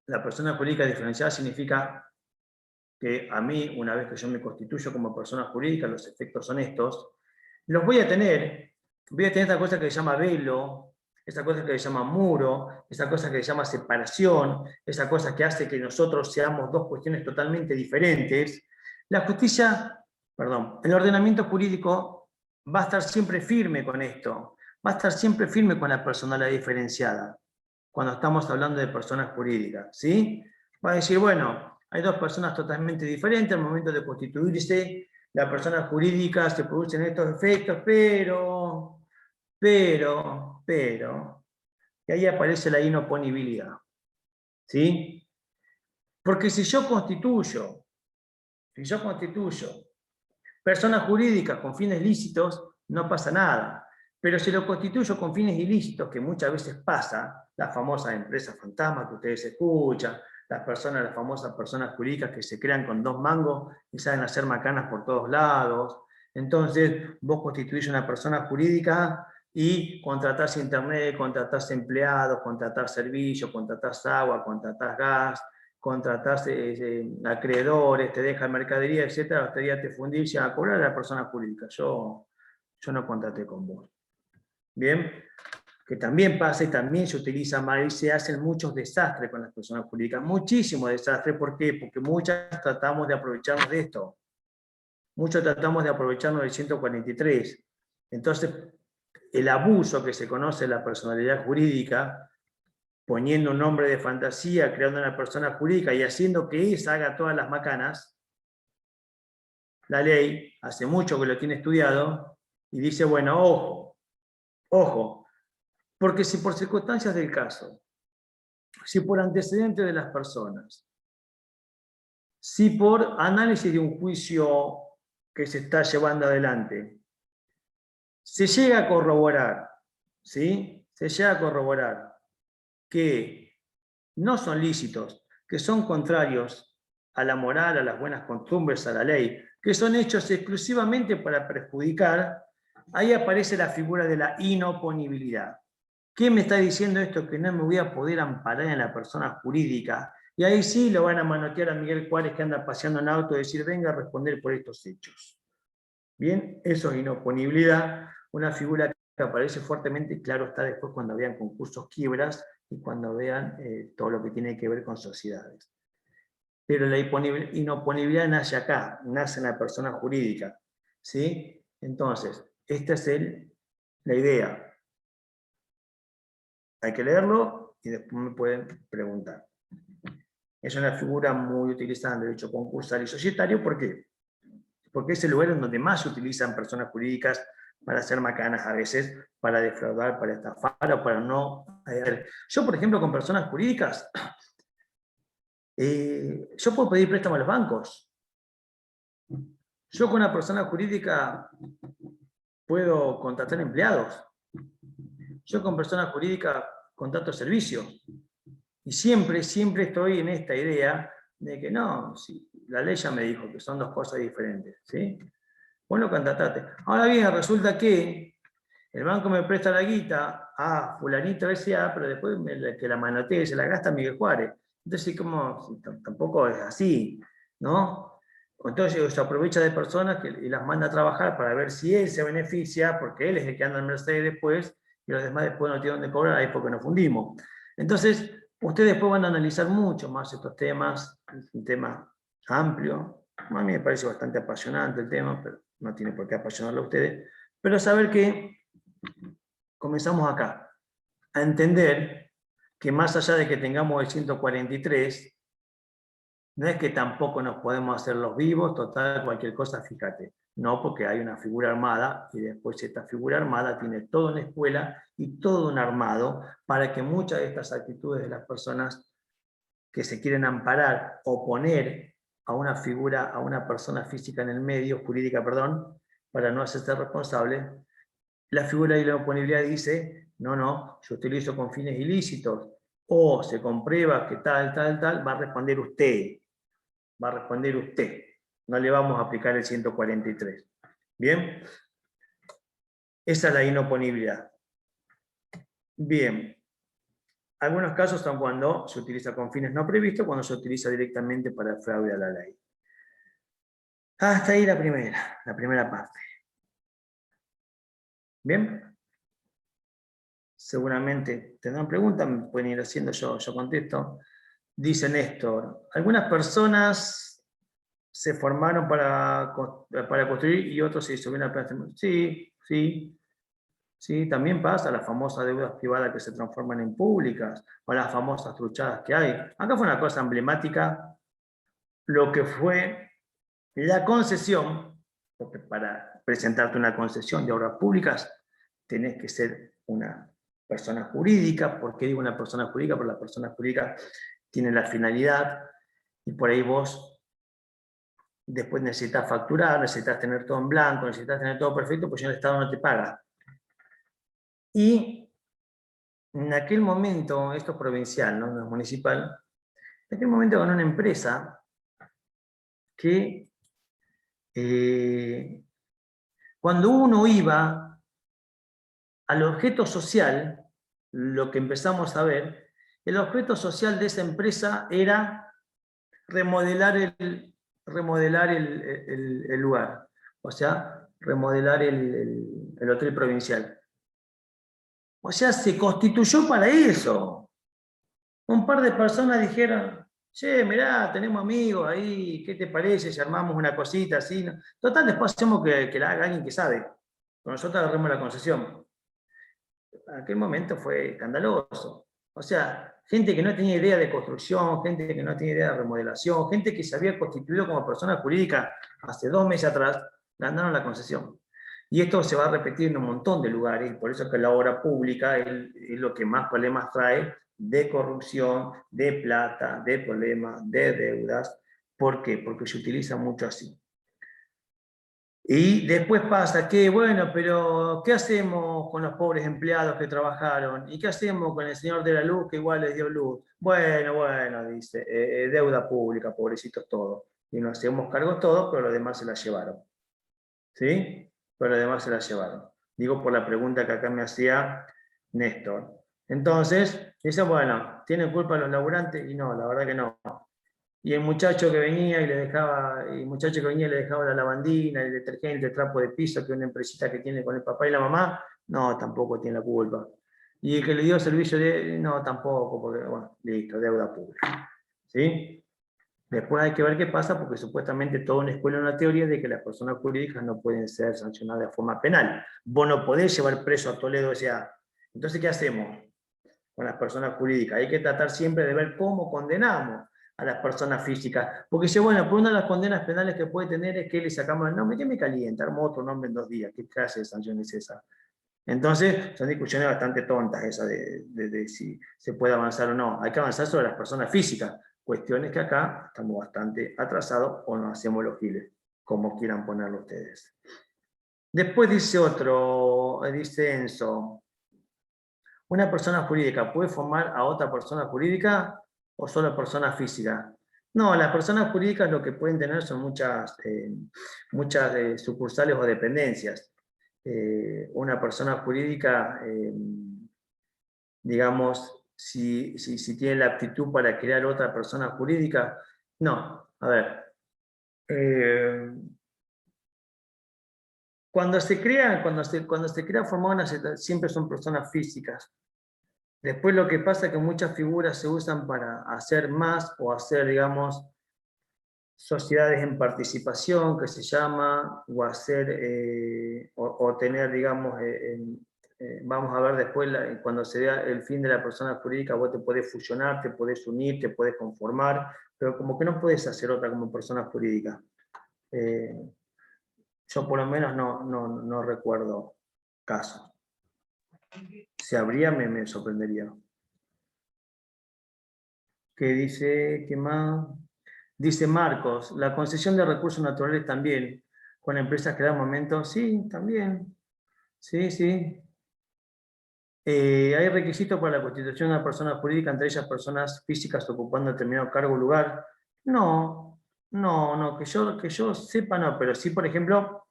la persona jurídica diferenciada significa que a mí, una vez que yo me constituyo como persona jurídica, los efectos son estos, los voy a tener esta cosa que se llama velo, esa cosa que se llama muro, esa cosa que se llama separación, esa cosa que hace que nosotros seamos dos cuestiones totalmente diferentes. La justicia, perdón, el ordenamiento jurídico va a estar siempre firme con esto, va a estar siempre firme con la personalidad diferenciada, cuando estamos hablando de personas jurídicas, ¿sí? Va a decir, bueno, hay dos personas totalmente diferentes, al momento de constituirse, la persona jurídica se producen estos efectos, pero, y ahí aparece la inoponibilidad, ¿sí? Porque si yo constituyo personas jurídicas con fines lícitos, no pasa nada. Pero si lo constituyo con fines ilícitos, que muchas veces pasa, las famosas empresas fantasmas que ustedes escuchan, las famosas personas jurídicas que se crean con 2 mangos y saben hacer macanas por todos lados. Entonces, vos constituís una persona jurídica y contratás internet, contratás empleados, contratás servicios, contratás agua, contratás gas, contratás acreedores, te dejan mercadería, etc. Hasta día te fundís a cobrar a la persona jurídica. Yo no contraté con vos. Bien, que también pasa y también se utiliza mal y se hacen muchos desastres con las personas jurídicas. Muchísimos desastres. ¿Por qué? Porque muchas tratamos de aprovecharnos de esto. Muchos tratamos de aprovecharnos del 143. Entonces, el abuso que se conoce en la personalidad jurídica, poniendo un nombre de fantasía, creando una persona jurídica y haciendo que esa haga todas las macanas, la ley, hace mucho que lo tiene estudiado, y dice, bueno, ojo, porque si por circunstancias del caso, si por antecedentes de las personas, si por análisis de un juicio que se está llevando adelante, se llega a corroborar, ¿sí? Se llega a corroborar que no son lícitos, que son contrarios a la moral, a las buenas costumbres, a la ley, que son hechos exclusivamente para perjudicar, ahí aparece la figura de la inoponibilidad. ¿Qué me está diciendo esto? Que no me voy a poder amparar en la persona jurídica. Y ahí sí lo van a manotear a Miguel Juárez que anda paseando en auto y decir, venga a responder por estos hechos. Bien, eso es inoponibilidad, una figura que aparece fuertemente, claro está después cuando vean concursos quiebras y cuando vean todo lo que tiene que ver con sociedades. Pero la inoponibilidad nace acá, nace en la persona jurídica. ¿Sí? Entonces, esta es la idea. Hay que leerlo y después me pueden preguntar. Es una figura muy utilizada en derecho concursal y societario. ¿Por qué? Porque es el lugar en donde más se utilizan personas jurídicas para hacer macanas a veces, para defraudar, para estafar o para no... Yo, por ejemplo, con personas jurídicas, yo puedo pedir préstamo a los bancos. Yo con una persona jurídica puedo contratar empleados. Yo con personas jurídicas contrato servicios. Y siempre estoy en esta idea de que no, sí, la ley ya me dijo que son dos cosas diferentes. ¿Sí? Bueno, contratate. Ahora bien, resulta que el banco me presta la guita a fulanito S.A., pero después que la manotee se la gasta Miguel Juárez. Entonces, como tampoco es así, ¿no? Entonces se aprovecha de personas y las manda a trabajar para ver si él se beneficia, porque él es el que anda en Mercedes después, y los demás después no tienen dónde cobrar, ahí porque nos fundimos. Entonces, ustedes después van a analizar mucho más estos temas, es un tema amplio. A mí me parece bastante apasionante el tema, pero no tiene por qué apasionarlo a ustedes. Pero saber que comenzamos acá, a entender que más allá de que tengamos el 143, no es que tampoco nos podemos hacer los vivos, total, cualquier cosa, fíjate. No, porque hay una figura armada y después esta figura armada tiene toda una escuela y todo un armado para que muchas de estas actitudes de las personas que se quieren amparar o poner a una figura, a una persona física en el medio, jurídica, perdón, para no hacerse responsable, la figura de la oponibilidad dice, no, yo utilizo con fines ilícitos, o se comprueba que tal, va a responder usted. No le vamos a aplicar el 143. ¿Bien? Esa es la inoponibilidad. Bien. Algunos casos son cuando se utiliza con fines no previstos, cuando se utiliza directamente para el fraude a la ley. Hasta ahí la primera parte. ¿Bien? Seguramente tendrán preguntas, me pueden ir haciendo, yo contesto. Dice Néstor, algunas personas se formaron para construir y otros se subieron a plan. Sí, también pasa las famosas deudas privadas que se transforman en públicas, o las famosas truchadas que hay. Acá fue una cosa emblemática, lo que fue la concesión, porque para presentarte una concesión de obras públicas tenés que ser una persona jurídica. ¿Por qué digo una persona jurídica? Porque la persona jurídica tiene la finalidad, y por ahí vos después necesitas facturar, necesitas tener todo en blanco, necesitas tener todo perfecto, pues ya el Estado no te paga. Y en aquel momento, esto es provincial, no es municipal, en aquel momento con una empresa que cuando uno iba al objeto social, lo que empezamos a ver, el objeto social de esa empresa era remodelar el lugar, o sea, remodelar el hotel provincial. O sea, se constituyó para eso. Un par de personas dijeron, che, mirá, tenemos amigos ahí, ¿qué te parece si armamos una cosita así? Total, después hacemos que la haga alguien que sabe. Con nosotros agarremos la concesión. En aquel momento fue escandaloso. O sea, gente que no tenía idea de construcción, gente que no tenía idea de remodelación, gente que se había constituido como persona jurídica hace 2 meses atrás, ganaron la concesión. Y esto se va a repetir en un montón de lugares, por eso que la obra pública es lo que más problemas trae de corrupción, de plata, de problemas, de deudas. ¿Por qué? Porque se utiliza mucho así. Y después pasa que, bueno, pero ¿qué hacemos con los pobres empleados que trabajaron? ¿Y qué hacemos con el señor de la luz que igual les dio luz? Bueno, dice, deuda pública, pobrecitos todos. Y nos hacemos cargo todos, pero los demás se la llevaron. ¿Sí? Pero los demás se la llevaron. Digo por la pregunta que acá me hacía Néstor. Entonces, dice, bueno, ¿tienen culpa los laburantes? Y no, la verdad que no. Y el muchacho que venía y le dejaba la lavandina, el detergente, el trapo de piso, que es una empresita que tiene con el papá y la mamá, no, tampoco tiene la culpa. Y el que le dio servicio, no, tampoco, porque, bueno, listo, deuda pública. ¿Sí? Después hay que ver qué pasa, porque supuestamente toda una escuela, una teoría de que las personas jurídicas no pueden ser sancionadas de forma penal. Vos no podés llevar preso a Toledo S.A. Entonces, ¿qué hacemos con las personas jurídicas? Hay que tratar siempre de ver cómo condenamos a las personas físicas. Porque si, bueno, por una de las condenas penales que puede tener es que le sacamos el nombre, ¿qué me calienta? Armo otro nombre en 2 días. ¿Qué clase de sanción es esa? Entonces, son discusiones bastante tontas esas de si se puede avanzar o no. Hay que avanzar sobre las personas físicas. Cuestiones que acá estamos bastante atrasados o nos hacemos los giles, como quieran ponerlo ustedes. Después dice dice Enzo, ¿una persona jurídica puede formar a otra persona jurídica o solo personas físicas? No, las personas jurídicas lo que pueden tener son muchas sucursales o dependencias. Una persona jurídica, digamos, si tiene la aptitud para crear otra persona jurídica, no. A ver, cuando se crea formar siempre son personas físicas. Después lo que pasa es que muchas figuras se usan para hacer más o hacer, digamos, sociedades en participación, que se llama, o hacer, o tener, digamos, vamos a ver después, cuando se vea el fin de la persona jurídica, vos te podés fusionar, te podés unir, te podés conformar, pero como que no podés hacer otra como persona jurídica. Yo por lo menos no recuerdo casos. Si habría, me sorprendería. ¿Qué dice? ¿Qué más? Dice Marcos, la concesión de recursos naturales también, con empresas que dan momento. Sí, también. Sí. ¿Hay requisitos para la constitución de una persona jurídica, entre ellas personas físicas ocupando determinado cargo o lugar? No, que yo sepa no, pero sí, por ejemplo,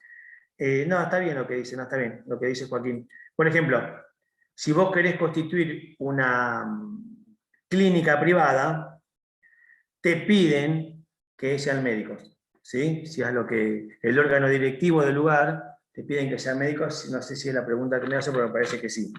no, está bien lo que dice, no está bien lo que dice Joaquín. Por ejemplo, si vos querés constituir una clínica privada, te piden que sean médicos, ¿sí? Si es lo que el órgano directivo del lugar, te piden que sean médicos, no sé si es la pregunta que me hace, pero me parece que sí.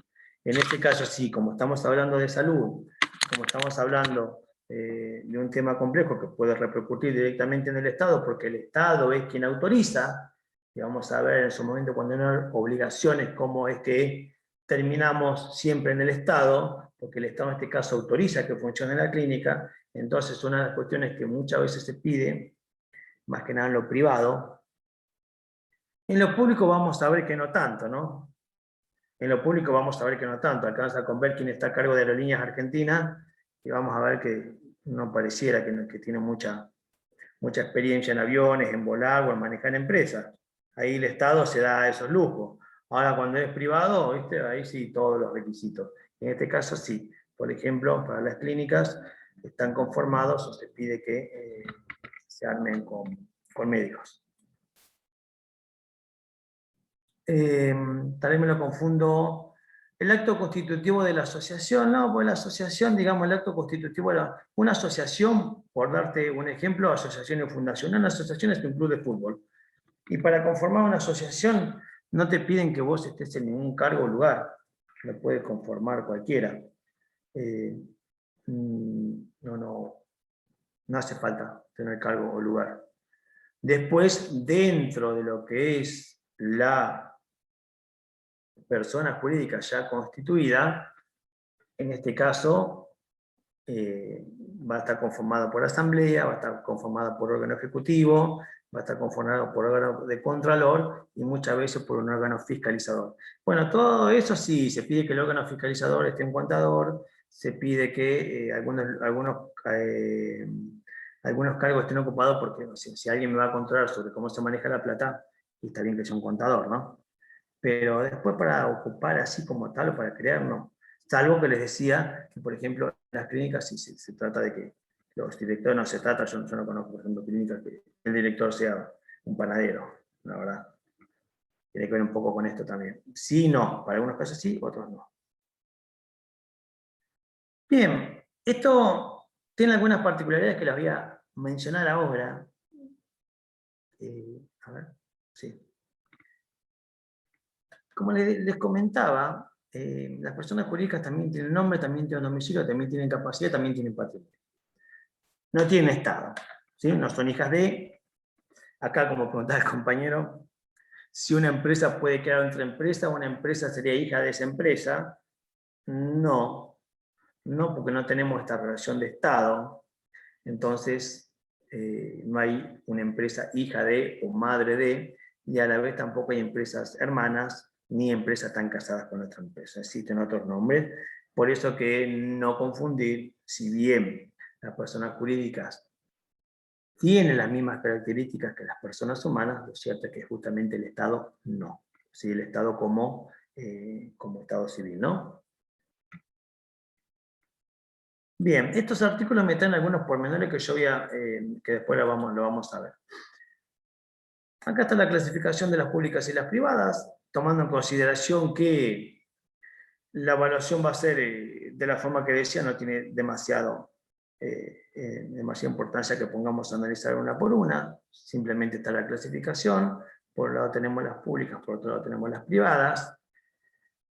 En este caso sí, como estamos hablando de salud, como estamos hablando de un tema complejo que puede repercutir directamente en el Estado, porque el Estado es quien autoriza, y vamos a ver en su momento cuando no hay obligaciones, cómo es que terminamos siempre en el Estado, porque el Estado en este caso autoriza que funcione la clínica. Entonces, una de las cuestiones que muchas veces se pide, más que nada en lo privado, en lo público vamos a ver que no tanto, ¿no? En lo público vamos a ver que no tanto. Alcanza con ver quién está a cargo de Aerolíneas Argentinas y vamos a ver que no pareciera que tiene mucha experiencia en aviones, en volar o en manejar empresas. Ahí el Estado se da esos lujos. Ahora, cuando es privado, ¿viste? Ahí sí, todos los requisitos. En este caso sí. Por ejemplo, para las clínicas están conformados o se pide que se armen con médicos. Tal vez me lo confundo. El acto constitutivo de la asociación, no, pues la asociación, digamos, el acto constitutivo era una asociación, por darte un ejemplo, asociación y fundación. Una asociación es un club de fútbol. Y para conformar una asociación no te piden que vos estés en ningún cargo o lugar. Lo puede conformar cualquiera. No hace falta tener cargo o lugar. Después, dentro de lo que es la persona jurídica ya constituida, en este caso va a estar conformada por asamblea, va a estar conformada por órgano ejecutivo, va a estar conformado por órgano de contralor y muchas veces por un órgano fiscalizador. Bueno, todo eso sí, se pide que el órgano fiscalizador esté en contador, se pide que algunos cargos estén ocupados porque si alguien me va a controlar sobre cómo se maneja la plata, está bien que sea un contador, ¿no? Pero después para ocupar así como tal o para crear, no. Salvo que les decía que, por ejemplo, en las clínicas sí se trata de que los directores, no se trata, yo no conozco, por ejemplo, clínicas que el director sea un panadero, la verdad. Tiene que ver un poco con esto también. Sí, no, para algunos casos sí, otros no. Bien, esto tiene algunas particularidades que las voy a mencionar ahora. A ver, sí. Como les comentaba, las personas jurídicas también tienen nombre, también tienen domicilio, también tienen capacidad, también tienen patrimonio. No tienen estado, ¿sí? No son hijas de, acá como preguntaba el compañero, si una empresa puede crear otra empresa, una empresa sería hija de esa empresa. No, porque no tenemos esta relación de estado. Entonces, no hay una empresa hija de o madre de, y a la vez tampoco hay empresas hermanas, ni empresas tan casadas con otra empresa. Existen otros nombres. Por eso que no confundir, si bien las personas jurídicas tienen las mismas características que las personas humanas, lo cierto es que justamente el Estado no. ¿Sí? El Estado como Estado civil, ¿no? Bien, estos artículos me traen algunos pormenores que yo que después lo vamos a ver. Acá está la clasificación de las públicas y las privadas, tomando en consideración que la evaluación va a ser de la forma que decía, no tiene demasiada importancia que pongamos a analizar una por una, simplemente está la clasificación, por un lado tenemos las públicas, por otro lado tenemos las privadas.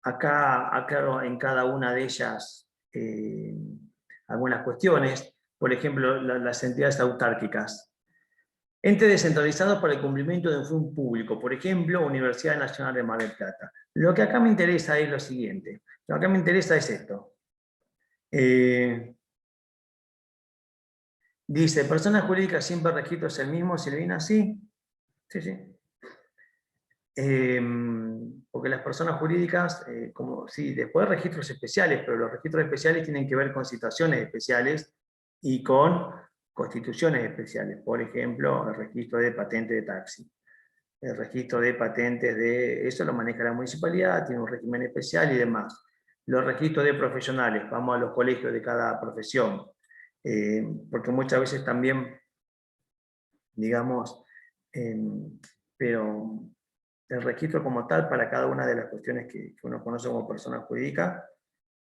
Acá aclaro en cada una de ellas algunas cuestiones, por ejemplo, las entidades autárquicas. Entes descentralizados para el cumplimiento de un fin público, por ejemplo, Universidad Nacional de Mar del Plata. Lo que acá me interesa es lo siguiente. Lo que acá me interesa es esto. Dice, personas jurídicas siempre registros el mismo, Silvina, sí. Sí, sí. Porque las personas jurídicas, sí, después registros especiales, pero los registros especiales tienen que ver con situaciones especiales y con constituciones especiales. Por ejemplo, el registro de patente de taxi. El registro de patentes eso lo maneja la municipalidad, tiene un régimen especial y demás. Los registros de profesionales, vamos a los colegios de cada profesión, porque muchas veces también, digamos, pero el registro como tal para cada una de las cuestiones que uno conoce como persona jurídica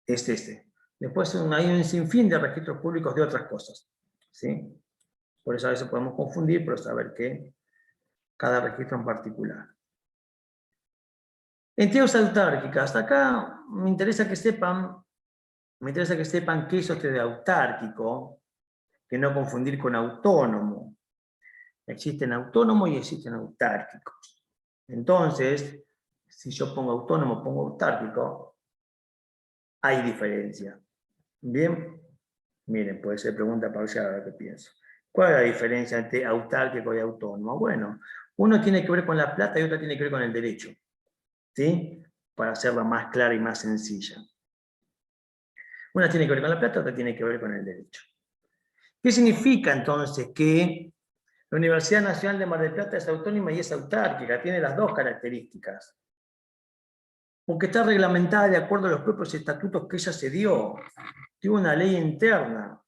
es este. Después hay un sinfín de registros públicos de otras cosas, ¿sí? Por eso a veces podemos confundir, pero saber que cada registro en particular. Entidades autárquicas. Acá me interesa que sepan qué es esto de autárquico, que no confundir con autónomo. Existen autónomos y existen autárquicos. Entonces, si yo pongo autónomo, pongo autárquico, hay diferencia. Bien, miren, puede ser pregunta parcial, a ver qué pienso. ¿Cuál es la diferencia entre autárquico y autónomo? Bueno, uno tiene que ver con la plata y otro tiene que ver con el derecho, ¿sí? Para hacerla más clara y más sencilla. Una tiene que ver con la plata, otra tiene que ver con el derecho. ¿Qué significa entonces que la Universidad Nacional de Mar del Plata es autónoma y es autárquica? Tiene las dos características. Porque está reglamentada de acuerdo a los propios estatutos que ella se dio. Tiene una ley interna.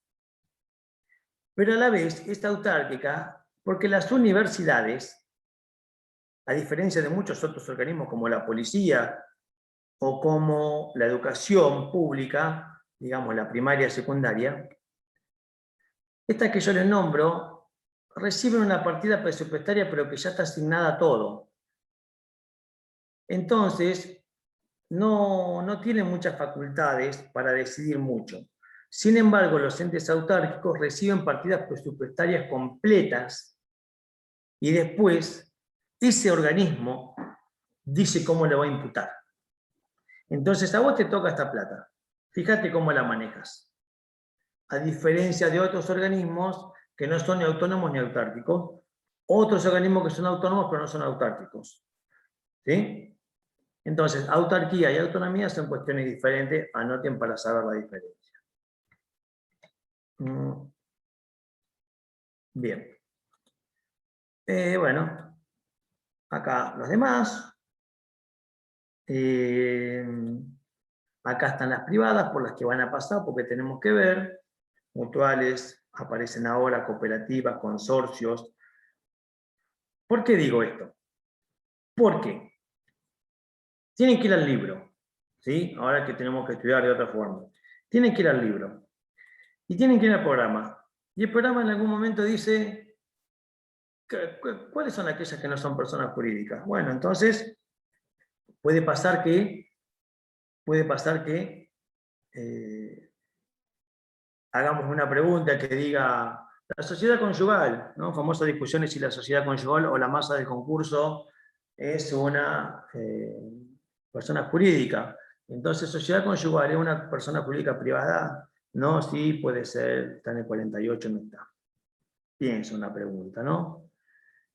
Pero a la vez es autárquica porque las universidades, a diferencia de muchos otros organismos como la policía o como la educación pública, digamos la primaria y secundaria, estas que yo les nombro reciben una partida presupuestaria pero que ya está asignada a todo. Entonces, no tienen muchas facultades para decidir mucho. Sin embargo, los entes autárquicos reciben partidas presupuestarias completas y después ese organismo dice cómo le va a imputar. Entonces, a vos te toca esta plata. Fíjate cómo la manejas. A diferencia de otros organismos que no son ni autónomos ni autárquicos, otros organismos que son autónomos pero no son autárquicos. ¿Sí? Entonces, autarquía y autonomía son cuestiones diferentes, anoten para saber la diferencia. Bien. Bueno, acá los demás. Acá están las privadas por las que van a pasar, porque tenemos que ver. Mutuales, aparecen ahora, cooperativas, consorcios. ¿Por qué digo esto? Porque tienen que ir al libro, ¿sí? Ahora que tenemos que estudiar de otra forma. Tienen que ir al libro. Y tienen que ir al programa. Y el programa en algún momento dice, ¿cuáles son aquellas que no son personas jurídicas? Bueno, entonces, puede pasar que hagamos una pregunta que diga, la sociedad conyugal, ¿no? Famosas discusiones si la sociedad conyugal o la masa del concurso es una persona jurídica. Entonces, sociedad conyugal es una persona jurídica privada. No, sí, puede ser, está en el 48, no está. Pienso una pregunta, ¿no?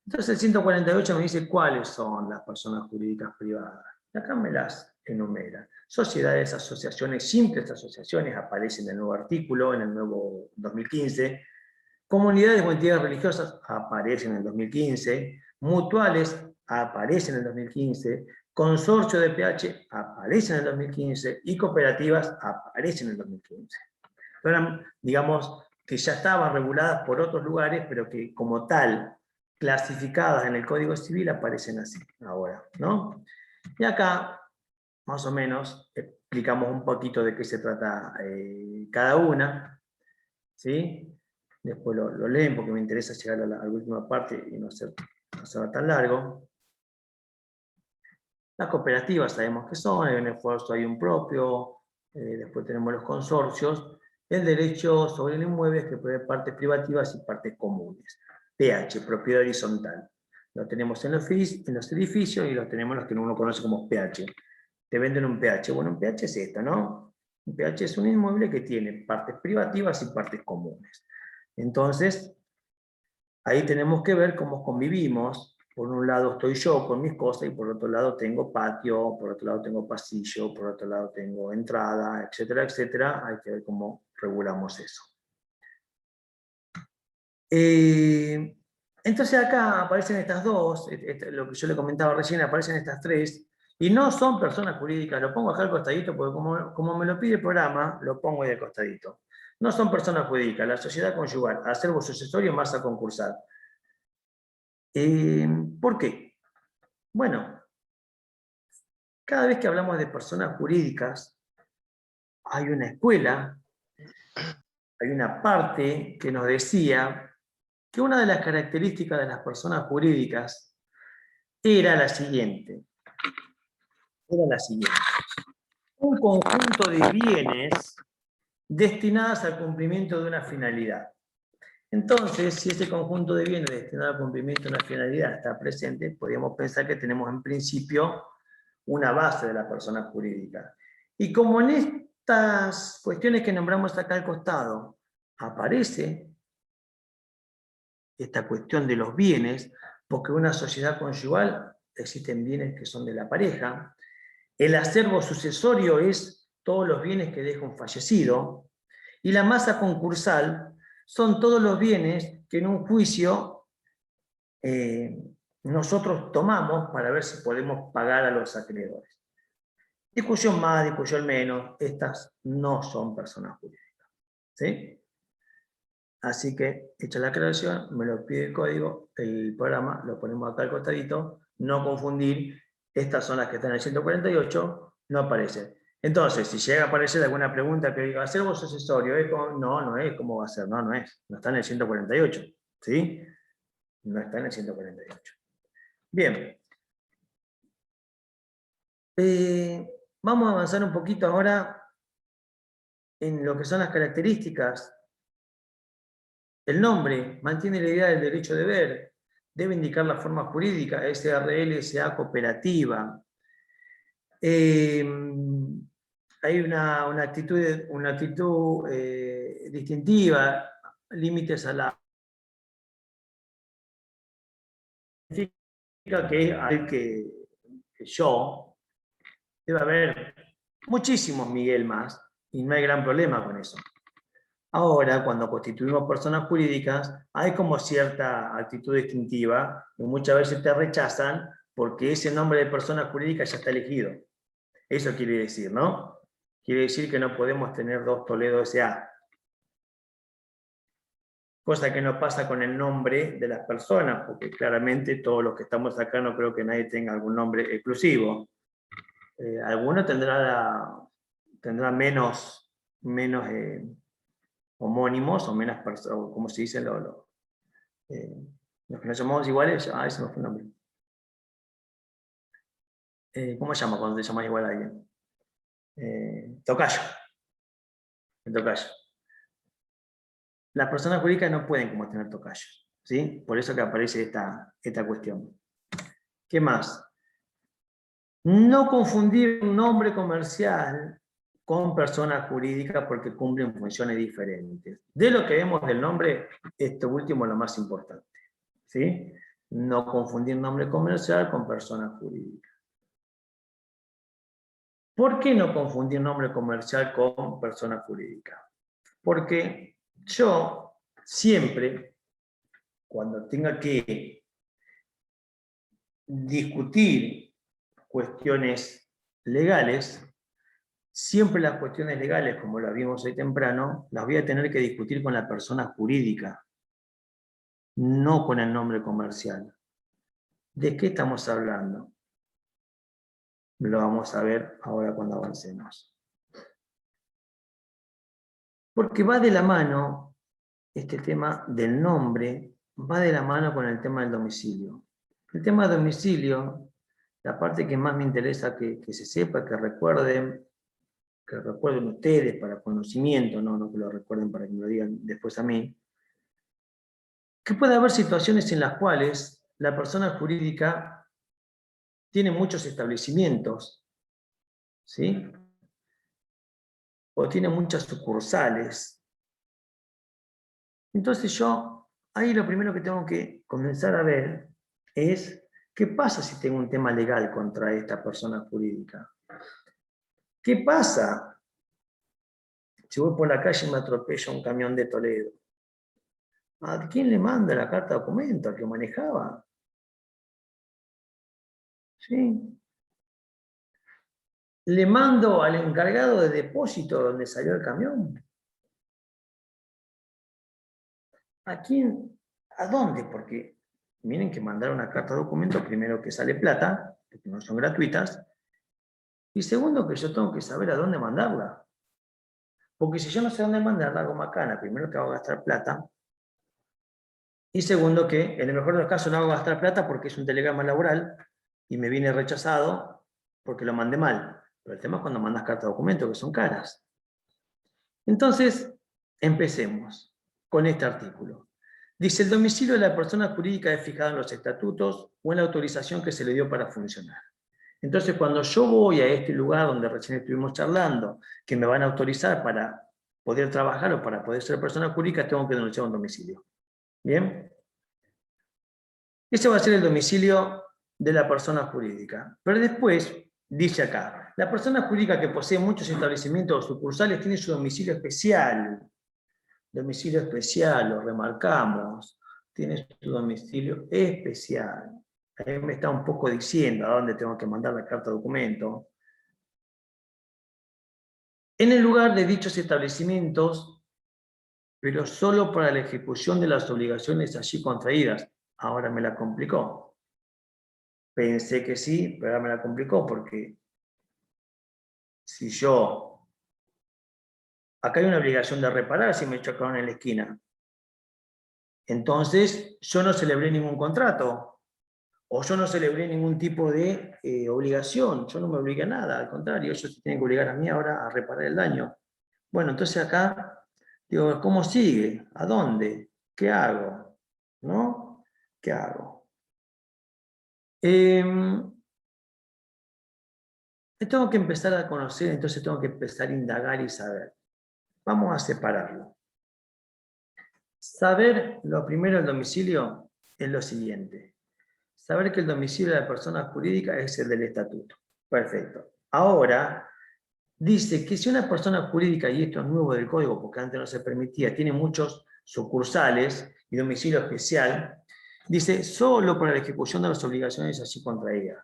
Entonces el 148 me dice cuáles son las personas jurídicas privadas. Y acá me las enumera. Sociedades, asociaciones, simples asociaciones, aparece en el nuevo artículo, en el nuevo 2015. Comunidades o entidades religiosas, aparecen en el 2015. Mutuales, aparecen en el 2015. Consorcio de PH, aparece en el 2015. Y cooperativas, aparecen en el 2015. Eran, digamos, que ya estaban reguladas por otros lugares, pero que como tal, clasificadas en el Código Civil, aparecen así ahora, ¿no? Y acá, más o menos, explicamos un poquito de qué se trata cada una, ¿sí? Después lo leen porque me interesa llegar a la última parte y no será tan largo. Las cooperativas sabemos qué son, hay un esfuerzo, hay un propio, después tenemos los consorcios. El derecho sobre el inmueble es que puede haber partes privativas y partes comunes. PH, propiedad horizontal. Lo tenemos en los edificios y lo tenemos en los que uno conoce como PH. Te venden un PH. Bueno, un PH es esto, ¿no? Un PH es un inmueble que tiene partes privativas y partes comunes. Entonces, ahí tenemos que ver cómo convivimos. Por un lado estoy yo con mis cosas y por otro lado tengo patio, por otro lado tengo pasillo, por otro lado tengo entrada, etcétera, etcétera. Hay que ver cómo regulamos eso. Entonces acá aparecen estas dos, lo que yo le comentaba recién, aparecen estas tres, y no son personas jurídicas. Lo pongo acá al costadito porque como me lo pide el programa, lo pongo ahí al costadito. No son personas jurídicas, la sociedad conyugal, acervo sucesorio, masa concursal. ¿Por qué? Bueno, cada vez que hablamos de personas jurídicas, hay una escuela, hay una parte que nos decía que una de las características de las personas jurídicas era la siguiente. Un conjunto de bienes destinados al cumplimiento de una finalidad. Entonces, si ese conjunto de bienes destinado al cumplimiento de una finalidad está presente, podríamos pensar que tenemos en principio una base de la persona jurídica. Y como en estas cuestiones que nombramos acá al costado aparece esta cuestión de los bienes, porque en una sociedad conyugal existen bienes que son de la pareja, el acervo sucesorio es todos los bienes que deja un fallecido, y la masa concursal son todos los bienes que en un juicio nosotros tomamos para ver si podemos pagar a los acreedores. Discusión más, discusión menos, estas no son personas jurídicas. ¿Sí? Así que, hecha la aclaración, me lo pide el código, el programa, lo ponemos acá al costadito, no confundir, estas son las que están en el 148, no aparecen. Entonces, si llega a aparecer alguna pregunta que diga, acervo sucesorio, ¿es como? No, no es, ¿cómo va a ser? No, no es, no está en el 148, ¿sí? No está en el 148. Bien. Vamos a avanzar un poquito ahora en lo que son las características. El nombre mantiene la idea del derecho de ver, debe indicar la forma jurídica, SRL, SA cooperativa. Hay una actitud distintiva, límites a la... Significa que hay que yo, debe haber muchísimos Miguel más, y no hay gran problema con eso. Ahora, cuando constituimos personas jurídicas, hay como cierta actitud distintiva, que muchas veces te rechazan porque ese nombre de persona jurídica ya está elegido. Eso quiere decir, ¿no? Quiere decir que no podemos tener dos Toledo S.A. Cosa que no pasa con el nombre de las personas, porque claramente todos los que estamos acá no creo que nadie tenga algún nombre exclusivo. Alguno tendrá menos homónimos o menos personas, como se dice, los que nos llamamos iguales, ese no fue el nombre. ¿Cómo se llama cuando te llamas igual a alguien? Tocayo. El tocayo. Las personas jurídicas no pueden como tener tocayos, ¿sí? Por eso que aparece esta cuestión. ¿Qué más? No confundir un nombre comercial con persona jurídica porque cumplen funciones diferentes. De lo que vemos del nombre, esto último es lo más importante, ¿sí? No confundir nombre comercial con persona jurídica. ¿Por qué no confundir nombre comercial con persona jurídica? Porque yo siempre, cuando tenga que discutir cuestiones legales, siempre las cuestiones legales, como lo vimos hoy temprano, las voy a tener que discutir con la persona jurídica, no con el nombre comercial. ¿De qué estamos hablando? Lo vamos a ver ahora cuando avancemos. Porque va de la mano, este tema del nombre, va de la mano con el tema del domicilio. El tema del domicilio, la parte que más me interesa que se sepa, que recuerden ustedes para conocimiento, no que lo recuerden para que me lo digan después a mí, que puede haber situaciones en las cuales la persona jurídica tiene muchos establecimientos, ¿sí? O tiene muchas sucursales. Entonces yo, ahí lo primero que tengo que comenzar a ver es qué pasa si tengo un tema legal contra esta persona jurídica. ¿Qué pasa si voy por la calle y me atropella un camión de Toledo? ¿A quién le manda la carta de documento? ¿Al que manejaba? ¿Sí? ¿Le mando al encargado de depósito donde salió el camión? ¿A quién? ¿A dónde? Porque miren que mandar una carta de documento, primero que sale plata, porque no son gratuitas, Y segundo, que yo tengo que saber a dónde mandarla. Porque si yo no sé a dónde mandarla, hago macana. Primero que hago gastar plata. Y segundo, que en el mejor de los casos no hago gastar plata porque es un telegrama laboral y me viene rechazado porque lo mandé mal. Pero el tema es cuando mandas carta de documento, que son caras. Entonces, empecemos con este artículo. Dice, el domicilio de la persona jurídica es fijado en los estatutos o en la autorización que se le dio para funcionar. Entonces, cuando yo voy a este lugar donde recién estuvimos charlando, que me van a autorizar para poder trabajar o para poder ser persona jurídica, tengo que denunciar un domicilio. ¿Bien? Ese va a ser el domicilio de la persona jurídica. Pero después, dice acá, la persona jurídica que posee muchos establecimientos o sucursales tiene su domicilio especial. Domicilio especial, lo remarcamos. Tiene su domicilio especial. Ahí me está un poco diciendo a dónde tengo que mandar la carta de documento. En el lugar de dichos establecimientos, pero solo para la ejecución de las obligaciones allí contraídas. Ahora me la complicó. Pensé que sí, pero ahora me la complicó porque si yo... Acá hay una obligación de reparar si me chocaron en la esquina. Entonces, yo no celebré ningún contrato. O yo no celebré ningún tipo de obligación. Yo no me obligué a nada. Al contrario, ellos se tienen que obligar a mí ahora a reparar el daño. Bueno, entonces acá, digo, ¿cómo sigue? ¿A dónde? ¿Qué hago? ¿No? ¿Qué hago? Tengo que empezar a conocer, entonces tengo que empezar a indagar y saber. Vamos a separarlo. Saber lo primero del domicilio es lo siguiente. Saber que el domicilio de la persona jurídica es el del estatuto. Perfecto. Ahora, dice que si una persona jurídica, y esto es nuevo del código porque antes no se permitía, tiene muchos sucursales y domicilio especial, dice solo para la ejecución de las obligaciones así contraídas.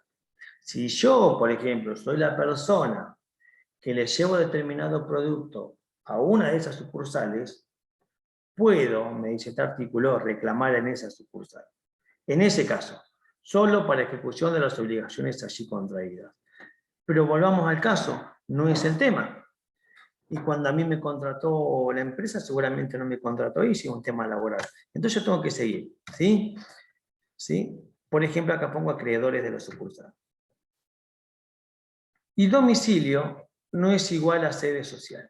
Si yo, por ejemplo, soy la persona que le llevo determinado producto a una de esas sucursales, puedo, me dice este artículo, reclamar en esa sucursal. En ese caso, solo para ejecución de las obligaciones allí contraídas. Pero volvamos al caso, no es el tema. Y cuando a mí me contrató la empresa, seguramente no me contrató ahí, si es un tema laboral. Entonces yo tengo que seguir, ¿sí? ¿Sí? Por ejemplo, acá pongo acreedores de la sucursal. Y domicilio no es igual a sede social.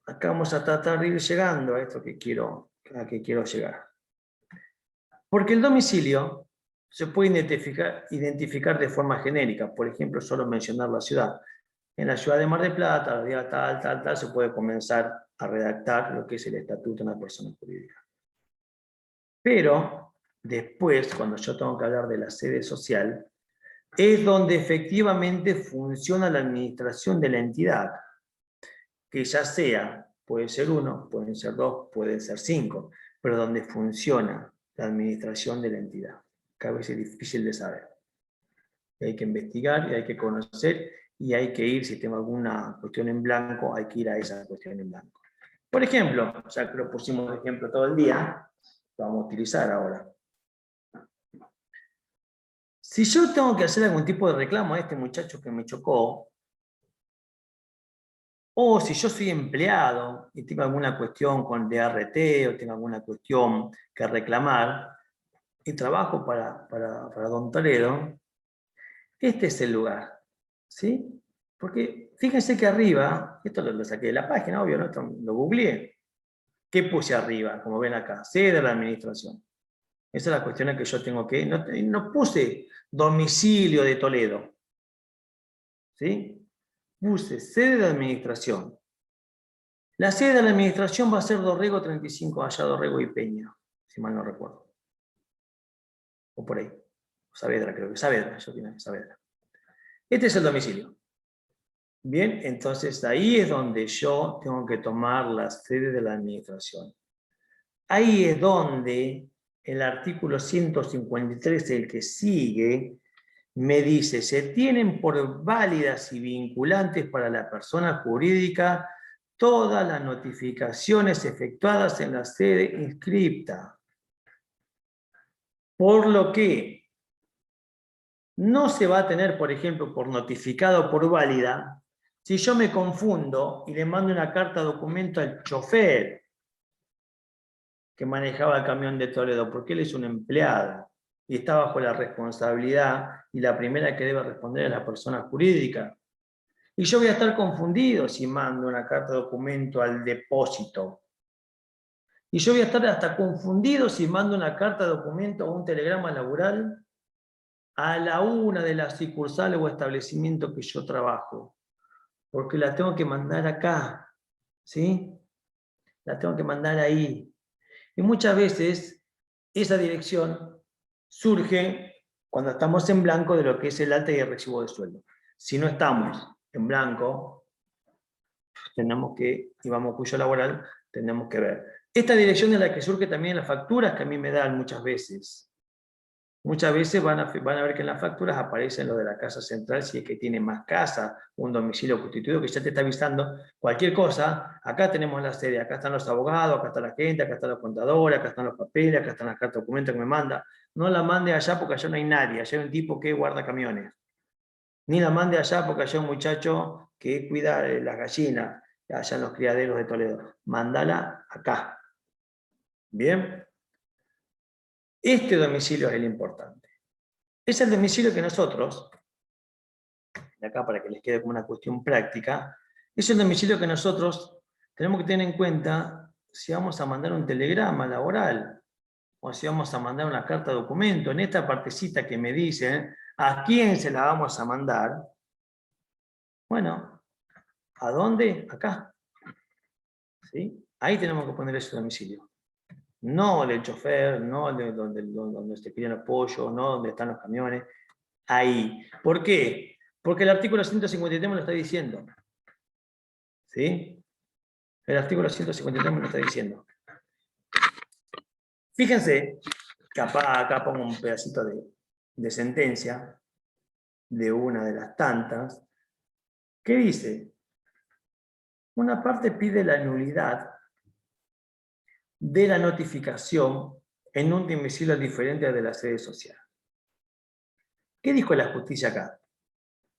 Acá vamos a tratar de ir llegando a esto a que quiero llegar. Porque el domicilio se puede identificar de forma genérica. Por ejemplo, solo mencionar la ciudad. En la ciudad de Mar del Plata, la día tal, se puede comenzar a redactar lo que es el estatuto de una persona jurídica. Pero después, cuando yo tengo que hablar de la sede social, es donde efectivamente funciona la administración de la entidad, que ya sea, puede ser 1, pueden ser 2, pueden ser 5, pero donde funciona la administración de la entidad, que a veces es difícil de saber. Hay que investigar y hay que conocer y hay que ir, si tengo alguna cuestión en blanco, hay que ir a esa cuestión en blanco. Por ejemplo, ya que lo pusimos de ejemplo todo el día, lo vamos a utilizar ahora. Si yo tengo que hacer algún tipo de reclamo a este muchacho que me chocó, o si yo soy empleado y tengo alguna cuestión con DRT o tengo alguna cuestión que reclamar y trabajo para Don Toledo, este es el lugar, ¿sí? Porque fíjense que arriba, esto lo saqué de la página, obvio, ¿no? Esto lo googleé. ¿Qué puse arriba? Como ven acá, sede de la administración. Esa es la cuestión que yo tengo que... No puse domicilio de Toledo, ¿sí? Puse sede de administración. La sede de la administración va a ser Dorrego 35, allá Dorrego y Peña, si mal no recuerdo. O por ahí. Saavedra, creo que Saavedra, yo tengo Saavedra. Este es el domicilio. Bien, entonces ahí es donde yo tengo que tomar la sede de la administración. Ahí es donde el artículo 153, el que sigue, me dice, se tienen por válidas y vinculantes para la persona jurídica todas las notificaciones efectuadas en la sede inscripta. Por lo que no se va a tener, por ejemplo, por notificada o por válida, si yo me confundo y le mando una carta documento al chofer que manejaba el camión de Toledo, porque él es un empleado y está bajo la responsabilidad, y la primera que debe responder es la persona jurídica. Y yo voy a estar confundido si mando una carta documento al depósito. Y yo voy a estar hasta confundido si mando una carta documento o un telegrama laboral a la una de las sucursales o establecimientos que yo trabajo. Porque la tengo que mandar acá, ¿sí? La tengo que mandar ahí. Y muchas veces esa dirección surge cuando estamos en blanco de lo que es el alta y el recibo de sueldo. Si no estamos en blanco, tenemos que, y vamos a cuyo laboral, tenemos que ver. Esta dirección es la que surge también en las facturas que a mí me dan muchas veces. Muchas veces van a ver que en las facturas aparecen lo de la casa central, si es que tiene más casa, un domicilio constituido, que ya te está avisando cualquier cosa. Acá tenemos la sede, acá están los abogados, acá está la gente, acá están los contadores, acá están los papeles, acá están las cartas de documentos que me manda. No la mande allá porque allá no hay nadie, allá hay un tipo que guarda camiones. Ni la mande allá porque allá hay un muchacho que cuida las gallinas, allá en los criaderos de Toledo. Mándala acá. ¿Bien? Este domicilio es el importante. Es el domicilio que nosotros, de acá para que les quede como una cuestión práctica, es el domicilio que nosotros tenemos que tener en cuenta si vamos a mandar un telegrama laboral o si vamos a mandar una carta de documento. En esta partecita que me dicen a quién se la vamos a mandar, bueno, ¿a dónde? Acá. ¿Sí? Ahí tenemos que poner ese domicilio. No del chofer, no de donde se piden los pollos, no donde están los camiones. Ahí. ¿Por qué? Porque el artículo 153 me lo está diciendo. ¿Sí? El artículo 153 me lo está diciendo. Fíjense, acá pongo un pedacito de sentencia de una de las tantas, que dice, una parte pide la nulidad de la notificación en un domicilio diferente de la sede social. ¿Qué dijo la justicia acá?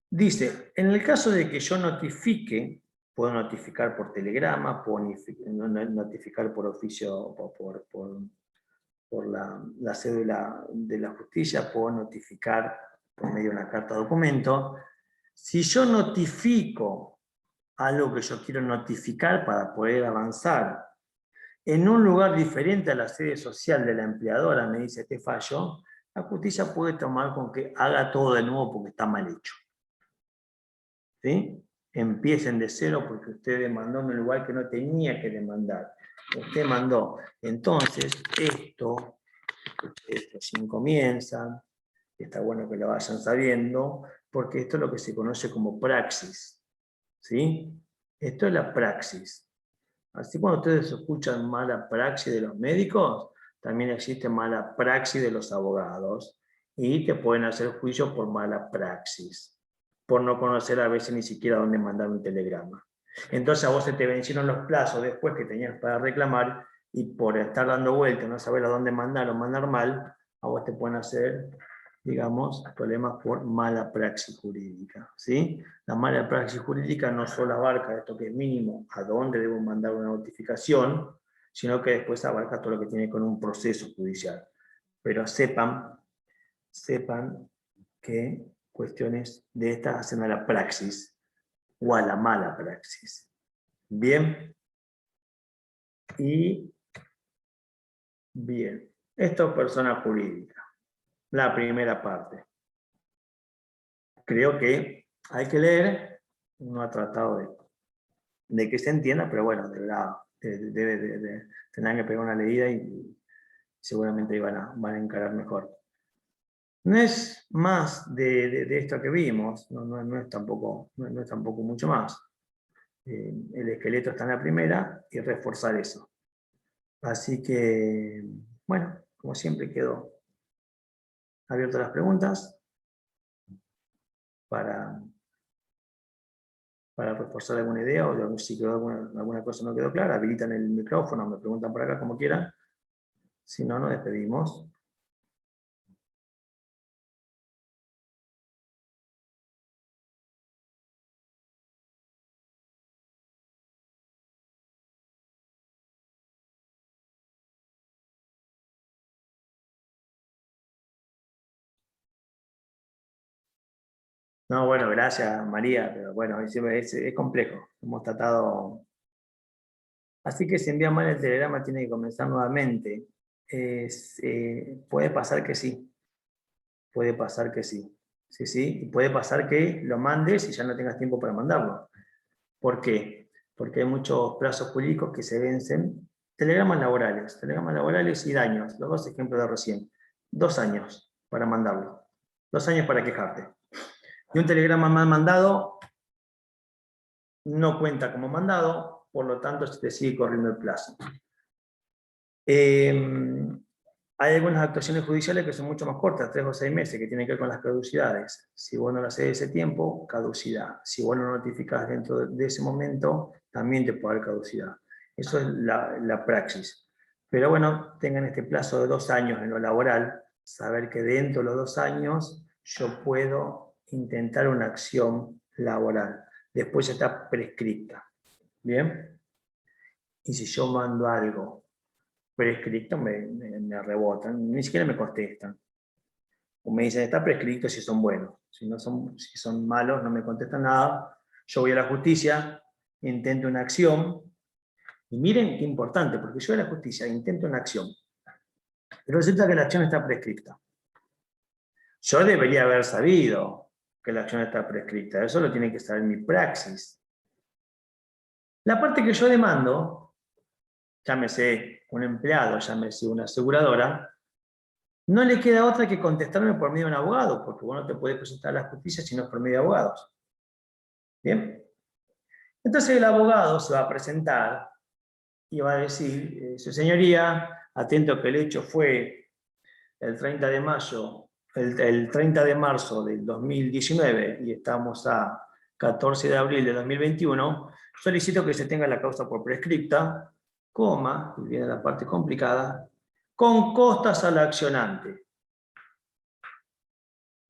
Dice, en el caso de que yo notifique, puedo notificar por telegrama, puedo notificar por oficio, por la cédula de la justicia, puedo notificar por medio de una carta de documento. Si yo notifico algo que yo quiero notificar para poder avanzar en un lugar diferente a la sede social de la empleadora, me dice que fallo, la justicia puede tomar con que haga todo de nuevo porque está mal hecho. ¿Sí? Empiecen de cero porque usted demandó en un lugar que no tenía que demandar. Usted mandó. Entonces, esto recién comienza, está bueno que lo vayan sabiendo, porque esto es lo que se conoce como praxis. ¿Sí? Esto es la praxis. Así cuando ustedes escuchan mala praxis de los médicos, también existe mala praxis de los abogados y te pueden hacer juicio por mala praxis, por no conocer a veces ni siquiera dónde mandar un telegrama. Entonces a vos se te vencieron los plazos después que tenías para reclamar y por estar dando vueltas, no saber a dónde mandar o mandar mal, a vos te pueden hacer, digamos, problemas por mala praxis jurídica. ¿Sí? La mala praxis jurídica no solo abarca esto que es mínimo, a dónde debo mandar una notificación, sino que después abarca todo lo que tiene con un proceso judicial. Pero sepan que cuestiones de estas hacen a la praxis o a la mala praxis. Bien. Y bien. Esto es persona jurídica. La primera parte. Creo que hay que leer, no ha tratado de que se entienda, pero bueno, de verdad, tendrán que pegar una leída y seguramente ahí van a encarar mejor. No es más de esto que vimos, no es tampoco mucho más. El esqueleto está en la primera y reforzar eso. Así que, bueno, como siempre quedo abierto a las preguntas para reforzar alguna idea o si quedó alguna cosa no quedó clara, habilitan el micrófono, me preguntan por acá como quieran. Si no, nos despedimos. No, bueno, gracias María, pero bueno, es complejo. Hemos tratado. Así que si envía mal el telegrama tiene que comenzar nuevamente. Puede pasar que sí. Puede pasar que sí. Sí, sí. Y puede pasar que lo mandes y ya no tengas tiempo para mandarlo. ¿Por qué? Porque hay muchos plazos jurídicos que se vencen. Telegramas laborales y daños. Los dos ejemplos de recién. 2 años para mandarlo. 2 años para quejarte. Y un telegrama mal mandado no cuenta como mandado, por lo tanto se te sigue corriendo el plazo. Hay algunas actuaciones judiciales que son mucho más cortas, 3 o 6 meses, que tienen que ver con las caducidades. Si vos no lo haces ese tiempo, caducidad. Si vos no lo notificás dentro de ese momento, también te puede haber caducidad. Eso es la praxis. Pero bueno, tengan este plazo de 2 años en lo laboral, saber que dentro de los 2 años yo puedo intentar una acción laboral. Después está prescripta. ¿Bien? Y si yo mando algo prescripto, me rebotan, ni siquiera me contestan. O me dicen, está prescripto si son buenos. Si son malos, no me contestan nada. Yo voy a la justicia, intento una acción. Y miren qué importante, porque yo voy a la justicia, intento una acción. Pero resulta que la acción está prescripta. Yo debería haber sabido que la acción está prescripta. Eso lo tiene que saber mi praxis. La parte que yo demando, llámese un empleado, llámese una aseguradora, no le queda otra que contestarme por medio de un abogado, porque vos no te podés presentar a la justicia si no es por medio de abogados. ¿Bien? Entonces el abogado se va a presentar y va a decir, su señoría, atento que el hecho fue el 30 de mayo, el 30 de marzo del 2019 y estamos a 14 de abril de 2021, solicito que se tenga la causa por prescripta, coma, y viene la parte complicada, con costas al accionante.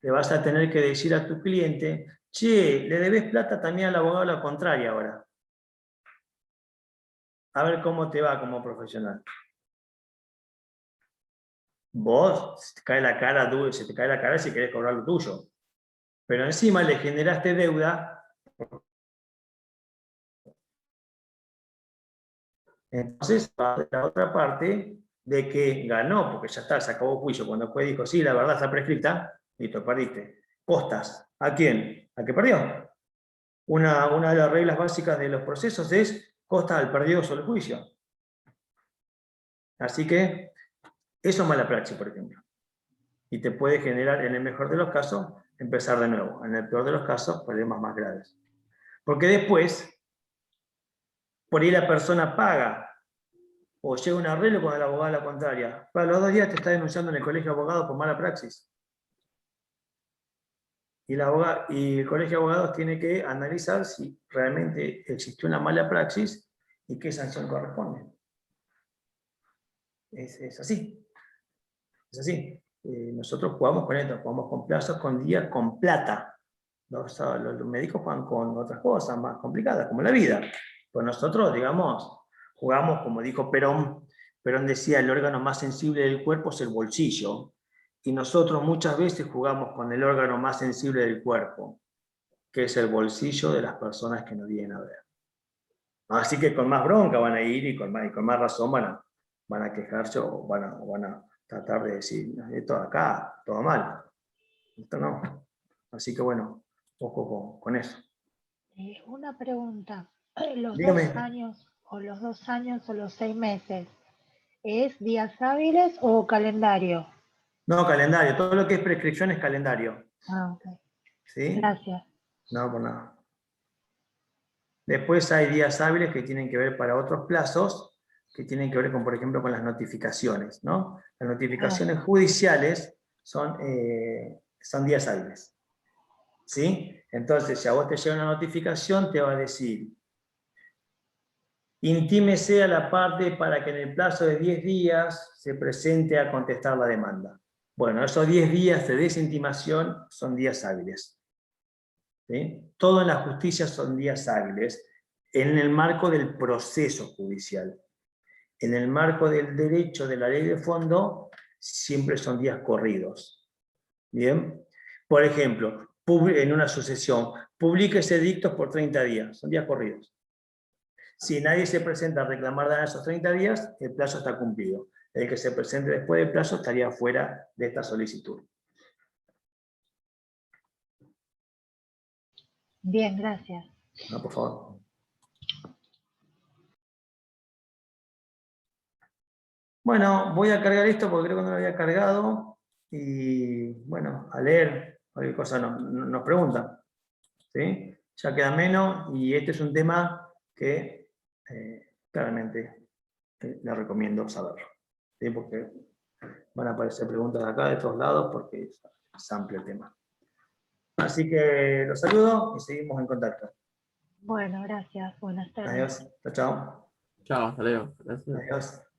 Le vas a tener que decir a tu cliente, che, le debes plata también al abogado a la contraria ahora. A ver cómo te va como profesional. Vos, se te cae la cara si querés cobrar lo tuyo. Pero encima le generaste deuda. Entonces, la otra parte de que ganó, porque ya está, se acabó juicio. Cuando el juez dijo, sí, la verdad está prescrita, listo, perdiste. Costas. ¿A quién? ¿A qué perdió? Una de las reglas básicas de los procesos es costas al perdido sobre el juicio. Así que eso es mala praxis, por ejemplo. Y te puede generar, en el mejor de los casos, empezar de nuevo. En el peor de los casos, problemas más graves. Porque después, por ahí la persona paga o llega a un arreglo con el abogado a la contraria. Para los 2 días te está denunciando en el colegio de abogados por mala praxis. Y el colegio de abogados tiene que analizar si realmente existió una mala praxis y qué sanción corresponde. Es así. Es así. Nosotros jugamos con esto, jugamos con plazos, con días, con plata. Los médicos juegan con otras cosas más complicadas, como la vida. Pues nosotros, digamos, jugamos, como dijo Perón. Perón decía, el órgano más sensible del cuerpo es el bolsillo. Y nosotros muchas veces jugamos con el órgano más sensible del cuerpo, que es el bolsillo de las personas que nos vienen a ver. Así que con más bronca van a ir y con más razón van a quejarse o van a tratar de decir, esto acá, todo mal. Esto no. Así que bueno, ojo con eso. Una pregunta. ¿Los Dígame. 2 años o los 2 años o los 6 meses es días hábiles o calendario? No, calendario. Todo lo que es prescripción es calendario. Ah, ok. ¿Sí? Gracias. No, por nada. Después hay días hábiles que tienen que ver para otros plazos, que tienen que ver con, por ejemplo, con las notificaciones, ¿no? Las notificaciones judiciales son días hábiles. ¿Sí? Entonces, si a vos te llega una notificación, te va a decir, intímese a la parte para que en el plazo de 10 días se presente a contestar la demanda. Bueno, esos 10 días de desintimación son días hábiles. ¿Sí? Todo en la justicia son días hábiles en el marco del proceso judicial. En el marco del derecho de la ley de fondo, siempre son días corridos. ¿Bien? Por ejemplo, en una sucesión, publíquese edictos por 30 días, son días corridos. Si nadie se presenta a reclamar en esos 30 días, el plazo está cumplido. El que se presente después del plazo estaría fuera de esta solicitud. Bien, gracias. No, por favor. Bueno, voy a cargar esto porque creo que no lo había cargado. Y bueno, a leer, cualquier cosa nos preguntan. ¿Sí? Ya queda menos y este es un tema que claramente les recomiendo saberlo. ¿Sí? Porque van a aparecer preguntas de acá, de todos lados, porque es amplio el tema. Así que los saludo y seguimos en contacto. Bueno, gracias. Buenas tardes. Adiós. Chao, chao. Chao, hasta luego. Gracias. Adiós.